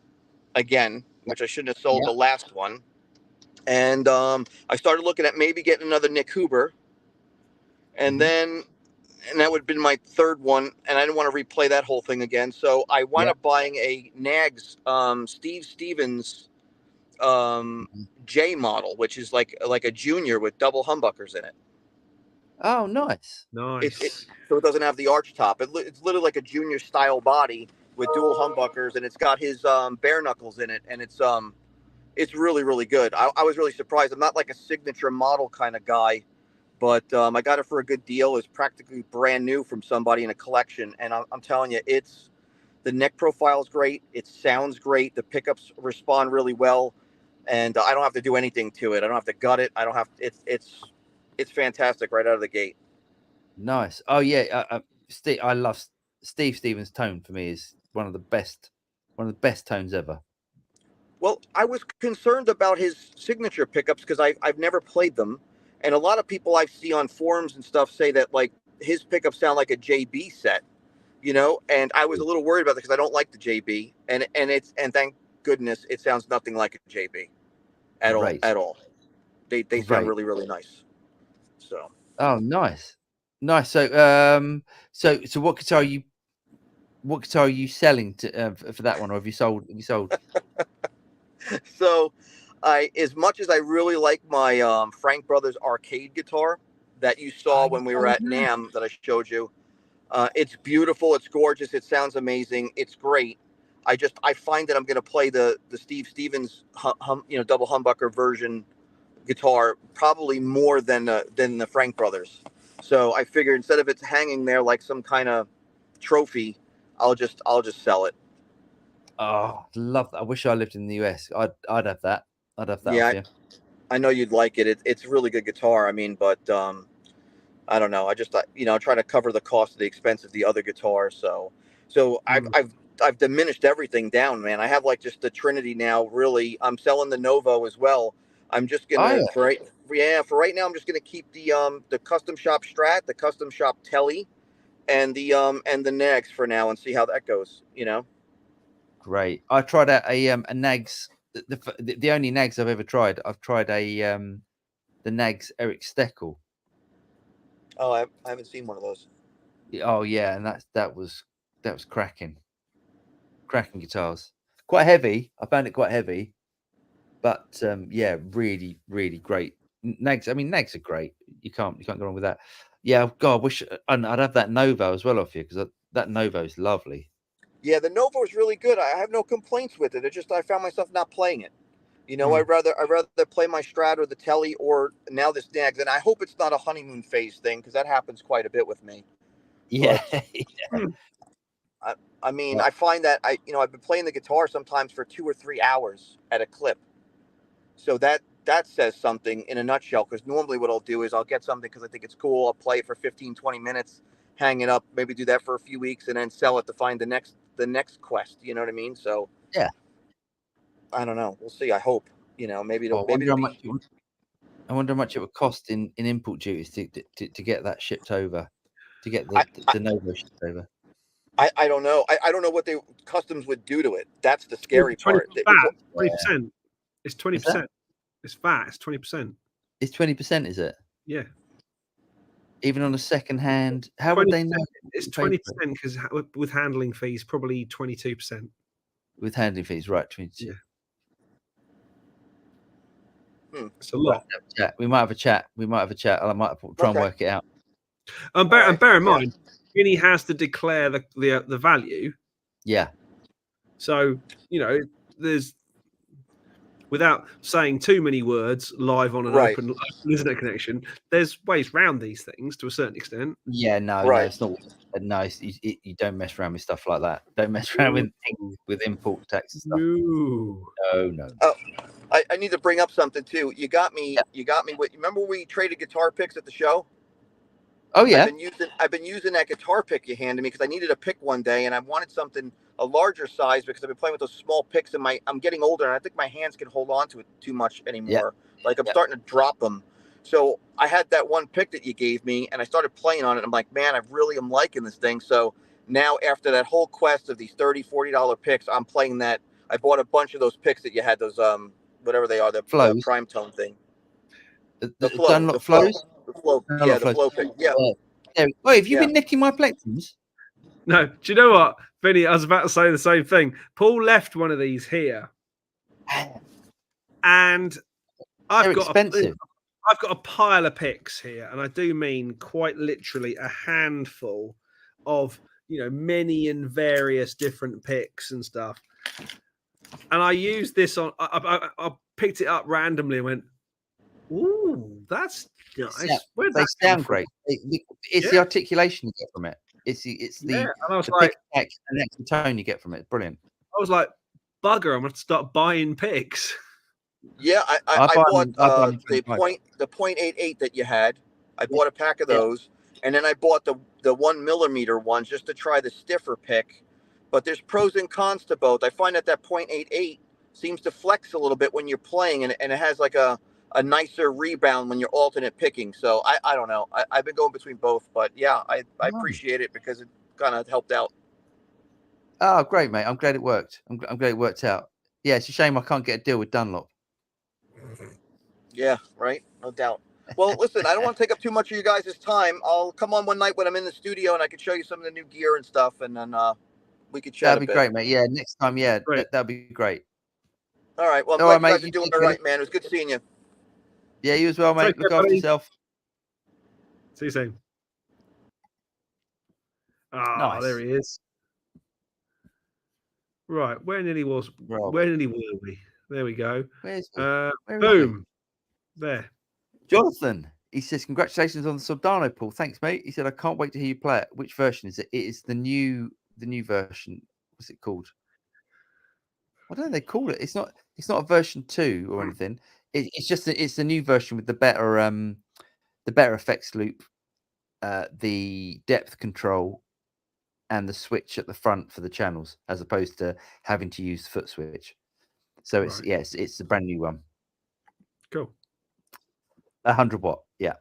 again, which I shouldn't have sold the last one. And I started looking at maybe getting another Nick Huber, and then that would have been my third one, and I didn't want to replay that whole thing again. So I wound up buying a Nags Steve Stevens J model, which is like a junior with double humbuckers in it. Oh, nice. So it doesn't have the arch top. It's literally like a junior style body with dual humbuckers, and it's got his bare knuckles in it, and it's really, really good. I was really surprised. I'm not like a signature model kind of guy, but I got it for a good deal. It's practically brand new from somebody in a collection, and I'm telling you, the neck profile is great. It sounds great. The pickups respond really well, and I don't have to do anything to it. I don't have to gut it. I don't have. It's fantastic right out of the gate. Nice. Oh yeah, Steve. I love Steve Stevens' tone. For me, is one of the best tones ever. Well, I was concerned about his signature pickups because I've never played them, and a lot of people I see on forums and stuff say that like his pickups sound like a JB set, and I was a little worried about that because I don't like the JB, and thank goodness it sounds nothing like a JB at all. They sound really, really nice. So. Oh, nice. So so what guitar are you selling to for that one, or have you sold? So, as much as I really like my Frank Brothers arcade guitar that you saw when we were at NAMM that I showed you, it's beautiful, it's gorgeous, it sounds amazing, it's great. I find that I'm going to play the Steve Stevens double humbucker version guitar probably more than the Frank Brothers. So I figured instead of it's hanging there like some kind of trophy, I'll just sell it. Oh, love that. I wish I lived in the US. I'd have that. I'd have that. Yeah, I know you'd like it. It's a really good guitar. I mean, but I don't know. I just try to cover the cost of the expense of the other guitar. So I've diminished everything down, man. I have like just the Trinity now. Really, I'm selling the Novo as well. I'm just gonna for right now. I'm just gonna keep the custom shop Strat, the custom shop Telly, and the Nags for now, and see how that goes. Great. I tried out a Nags. The only Nags I've ever tried. I've tried the Nags Eric Steckel. Oh, I haven't seen one of those. Oh yeah, and that was cracking guitars. Quite heavy. I found it quite heavy, but yeah, really, really great. Nags. I mean, Nags are great. You can't go wrong with that. Yeah, God, I wish I'd have that Novo as well off you, because that Novo is lovely. Yeah, the Novo is really good. I have no complaints with it. It's just I found myself not playing it. I'd rather play my Strat or the Telly or now this Nags, and I hope it's not a honeymoon phase thing because that happens quite a bit with me. Yeah. I mean, I find that I've been playing the guitar sometimes for 2 or 3 hours at a clip. So that says something in a nutshell, because normally what I'll do is I'll get something because I think it's cool. I'll play it for 15, 20 minutes, hang it up, maybe do that for a few weeks, and then sell it to find the next quest. You know what I mean? So yeah. I don't know. We'll see. I hope. Maybe it'll I wonder how much it would cost in import duties to get that shipped over, to get the Novo shipped over. I don't know. I don't know what the customs would do to it. That's the scary part. 20%. It's 20%. It's VAT. It's 20%. It's 20%, is it? Yeah. Even on a second hand, how would they know? It's 20% because with handling fees, probably 22%. With handling fees, right? 22. Yeah. It's a lot. We might have a chat. I might try and work it out. And bear in mind, Vinny has to declare the value. Yeah. So, there's, without saying too many words live on an open internet connection, there's ways around these things to a certain extent. Yeah, no, it's not. No, you don't mess around with stuff like that. Don't mess around with import tax and stuff. No. Oh, I need to bring up something too. You got me. Yeah. You got me. Remember we traded guitar picks at the show? Oh yeah. I've been using that guitar pick you handed me because I needed a pick one day and I wanted something a larger size because I've been playing with those small picks and I'm getting older and I think my hands can hold on to it too much anymore. Yeah. Like I'm starting to drop them. So I had that one pick that you gave me and I started playing on it. I'm like, man, I really am liking this thing. So now after that whole quest of these $30-$40 picks, I'm playing that. I bought a bunch of those picks that you had, those whatever they are, the prime tone thing. The flow, flows. The flow, yeah, the flow pick. Yeah. Wait, have you been nicking my Plexis? No. Do you know what, Vinny? I was about to say the same thing. Paul left one of these here, and I've got a pile of picks here, and I do mean quite literally a handful of many and various different picks and stuff. And I used this on. I picked it up randomly and went, "Ooh, that's nice." They sound great. It's the articulation you get from it. It's the and I was the like, pick and the tone you get from it. Brilliant. I was like, "Bugger! I'm going to start buying picks." Yeah, I bought the 0.88 that you had. I bought a pack of those, and then I bought the 1 millimeter ones just to try the stiffer pick. But there's pros and cons to both. I find that 0.88 seems to flex a little bit when you're playing, and it has like a nicer rebound when you're alternate picking. So I don't know. I've been going between both, but yeah, I appreciate it because it kind of helped out. Oh, great, mate. I'm glad it worked. I'm glad it worked out. Yeah, it's a shame I can't get a deal with Dunlop. Yeah, right. No doubt. Well, listen, I don't want to take up too much of you guys' time. I'll come on one night when I'm in the studio and I can show you some of the new gear and stuff, and then we could chat. That'd be great, mate. Yeah, next time, that'd be great. All right. Well, I'm glad you guys are doing all right, man. It was good seeing you. Yeah, you as well, mate. Look after yourself. See you soon. Nice. There he is. Right, where nearly were we? There we go. Boom. There. Jonathan, he says, congratulations on the Soldano, Paul. Thanks, mate. He said, I can't wait to hear you play it. Which version is it? It is the new version. What's it called? I don't know they call it. It's not a version 2 or anything. It's the new version with the better effects loop, the depth control, and the switch at the front for the channels, as opposed to having to use the foot switch. So it's a brand new one. Cool. 100 watt. Yeah.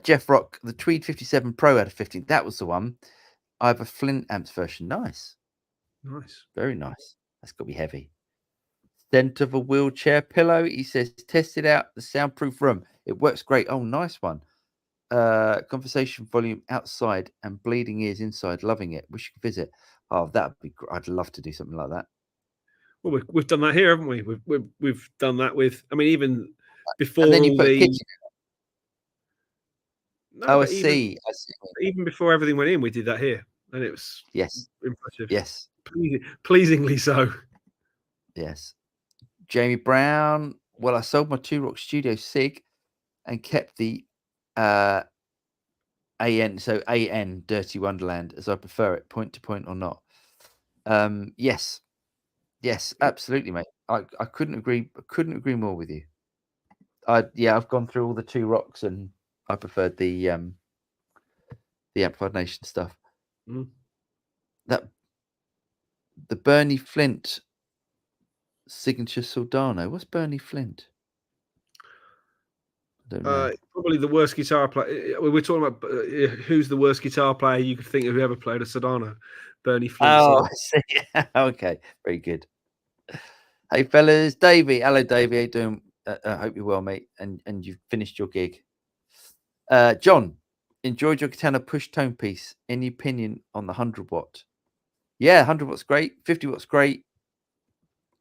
Jeff Rock, the Tweed 57 Pro out of 15. That was the one. I have a Flint amps version. Nice. Very nice. That's got to be heavy. Scent of a wheelchair pillow. He says, tested out the soundproof room. It works great. Oh, nice one. Conversation volume outside and bleeding ears inside. Loving it. Wish you could visit. Oh, that'd be great. I'd love to do something like that. Well, we've done that here, haven't we? We've done that with. I mean, even before and then you all put the. A kitchen. No, I see. Even before everything went in, we did that here, and it was impressive. Yes, pleasingly so. Yes. Jamie Brown. Well, I sold my 2 Rock Studio SIG and kept the AN, so AN Dirty Wonderland, as I prefer it, point to point or not. Yes, absolutely, mate. I couldn't agree more with you. I've gone through all the 2 Rocks and I preferred the Amplified Nation stuff. That the Bernie Flint signature Soldano. What's Bernie Flint? I don't know. Probably the worst guitar player. We're talking about who's the worst guitar player you could think of who ever played a Soldano. Bernie Flint. Oh, I see. Okay, very good. Hey, fellas, Davey. Hello, Davey. How you doing? I hope you're well, mate, and you've finished your gig. John, Enjoyed your Katana push tone piece. Any opinion on the 100-watt? Yeah, 100 watts great. 50 watts great.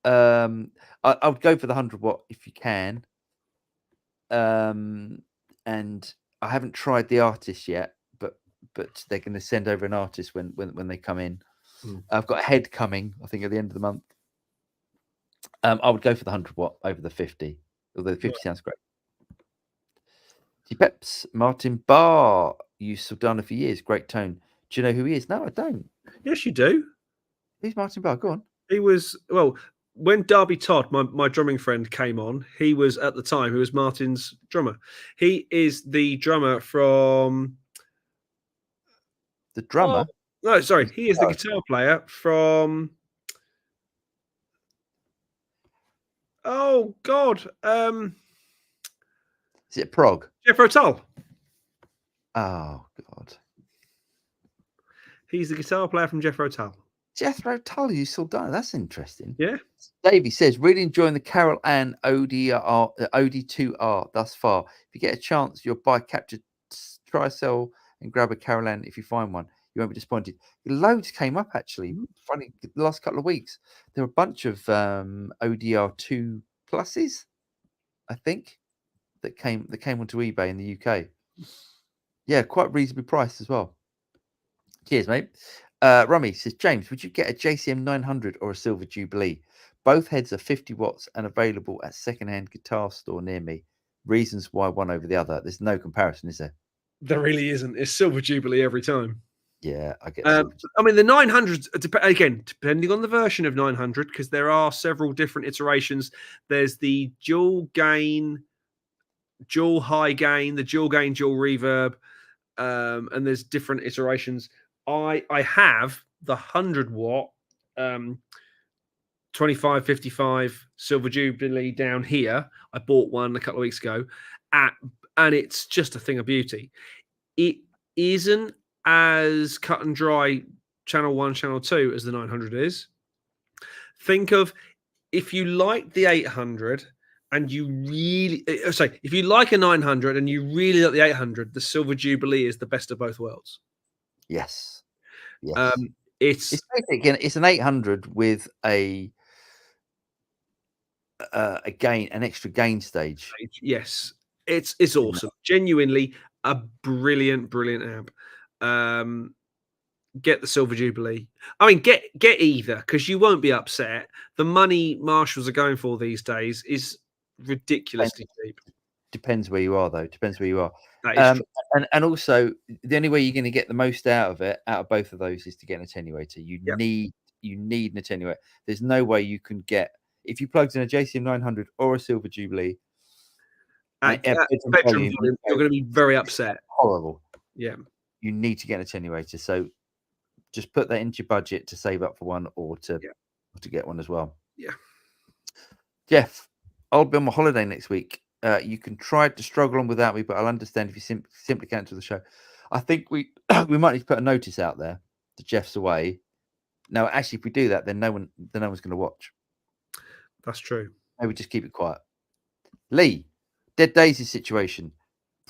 I would go for the 100-watt if you can. And I haven't tried the artist yet, but they're going to send over an artist when they come in. I've got a head coming, I think, at the end of the month. I would go for the 100-watt over the 50, although the 50 sounds great. Peps, Martin Barr, used Saldana for years, great tone. Do you know who he is? No, I don't. Yes, you do. Who's Martin Barr? Go on. He was, well, when Darby Todd, my drumming friend, came on, he was at the time, he was Martin's drummer. He is the drummer from... The drummer? Oh, no, sorry. He is the guitar player from... Oh, God. Is it Prog? Jethro Tull. Oh, God. He's the guitar player from Jethro Tull. Jethro Tull, you Saldana. That's interesting. Yeah. Davey says, really enjoying the Carol Ann OD2R thus far. If you get a chance, you'll buy captured, try sell and grab a Carol Ann if you find one. You won't be disappointed. Loads came up actually. Funny, the last couple of weeks there were a bunch of ODR2 pluses, I think, that came onto eBay in the UK. Yeah, quite reasonably priced as well. Cheers, mate. Rummy says, James, would you get a JCM 900 or a Silver Jubilee? Both heads are 50 watts and available at secondhand guitar store near me. Reasons why one over the other. There's no comparison, is there? There really isn't. It's Silver Jubilee every time. Yeah, I get. I mean, the 900s again, depending on the version of 900, because there are several different iterations. There's the dual gain, dual high gain, the dual gain, dual reverb, and there's different iterations. I have the 100-watt 2555 Silver Jubilee down here. I bought one a couple of weeks ago, and it's just a thing of beauty. It isn't as cut and dry channel 1, channel 2 as the 900 is. Think of if you like the 800 and you really if you like a 900 and you really like the 800, the Silver Jubilee is the best of both worlds. Yes. It's an 800 with an extra gain stage. Yes, it's awesome. Genuinely a brilliant amp. Get the Silver Jubilee. I mean, get either, because you won't be upset. The money Marshalls are going for these days is ridiculously cheap. Depends where you are, though. Depends where you are. That is true. And also, the only way you're going to get the most out of both of those, is to get an attenuator. You need an attenuator. There's no way you can get, if you plugged in a JCM 900 or a Silver Jubilee, Spectrum volume, you're going to be very upset. Horrible. Yeah. You need to get an attenuator. So just put that into your budget to save up for one, or to get one as well. Yeah. Jeff, I'll be on my holiday next week. You can try to struggle on without me, but I'll understand if you simply cancel the show. I think we might need to put a notice out there that Jeff's away. No, actually, if we do that, then no one's going to watch. That's true. Maybe just keep it quiet. Lee, Dead Daisies situation.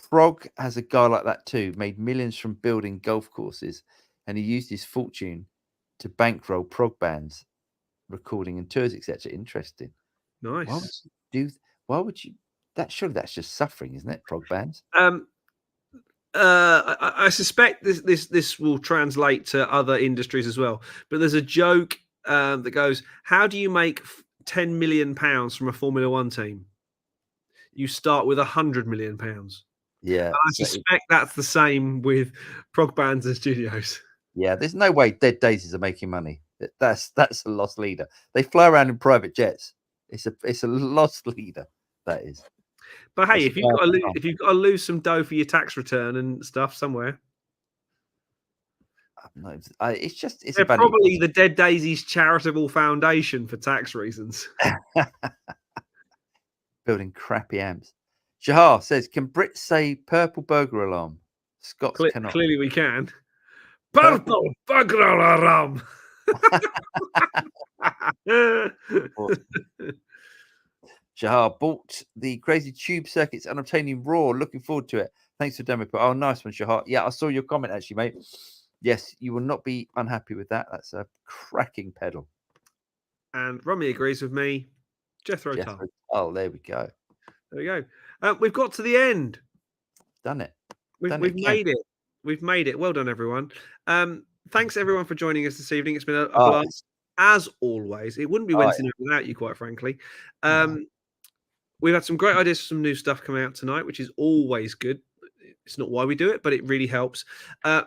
Prog has a guy like that too. Made millions from building golf courses, and he used his fortune to bankroll prog bands, recording and tours, etc. Interesting. Nice. Why would you? Surely that's just suffering, isn't it? Prog bands. I suspect this will translate to other industries as well. But there's a joke that goes, "How do you make £10 million from a Formula One team? You start with £100 million." Yeah, and I suspect that's the same with prog bands and studios. Yeah, there's no way Dead Daisies are making money. That's a lost leader. They fly around in private jets. It's a lost leader. That is. But hey, if you've got to lose some dough for your tax return and stuff somewhere, no, it's they're probably the Dead Daisies charitable foundation for tax reasons. Building crappy amps. Shahar says, "Can Brits say purple burglar alarm?" Scots cannot. Clearly, we can. Purple burglar alarm. Shahar bought the Crazy Tube Circuits and obtaining Raw. Looking forward to it. Thanks for demo. Oh, nice one, Shahar. Yeah, I saw your comment actually, mate. Yes, you will not be unhappy with that. That's a cracking pedal. And Romy agrees with me. Jethro Tull. Oh, there we go. There we go. We've got to the end. Done it. We've made it. We've made it. Well done, everyone. Thanks, everyone, for joining us this evening. It's been a blast, as always. It wouldn't be Wednesday night without you, quite frankly. We've had some great ideas for some new stuff coming out tonight, which is always good. It's not why we do it, but it really helps.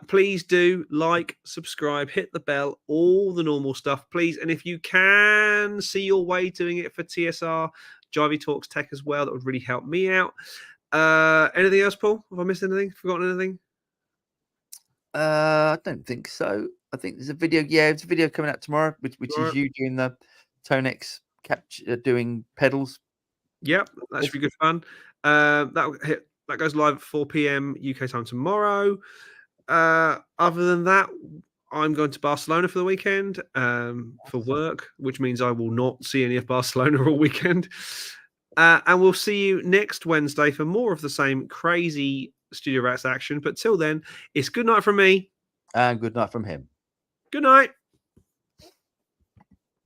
Please do like, subscribe, hit the bell, all the normal stuff, please. And if you can see your way doing it for TSR, Jivey Talks Tech as well, that would really help me out. Anything else, Paul? Have I missed anything? Forgotten anything? I don't think so. I think there's a video. Yeah, it's a video coming out tomorrow, which is you doing the Tonex capture, doing pedals. Yep, that should be good fun. That goes live at 4 p.m. UK time tomorrow. Other than that, I'm going to Barcelona for the weekend for work, which means I will not see any of Barcelona all weekend. And we'll see you next Wednesday for more of the same crazy Studio Rats action. But till then, it's good night from me. And good night from him. Good night.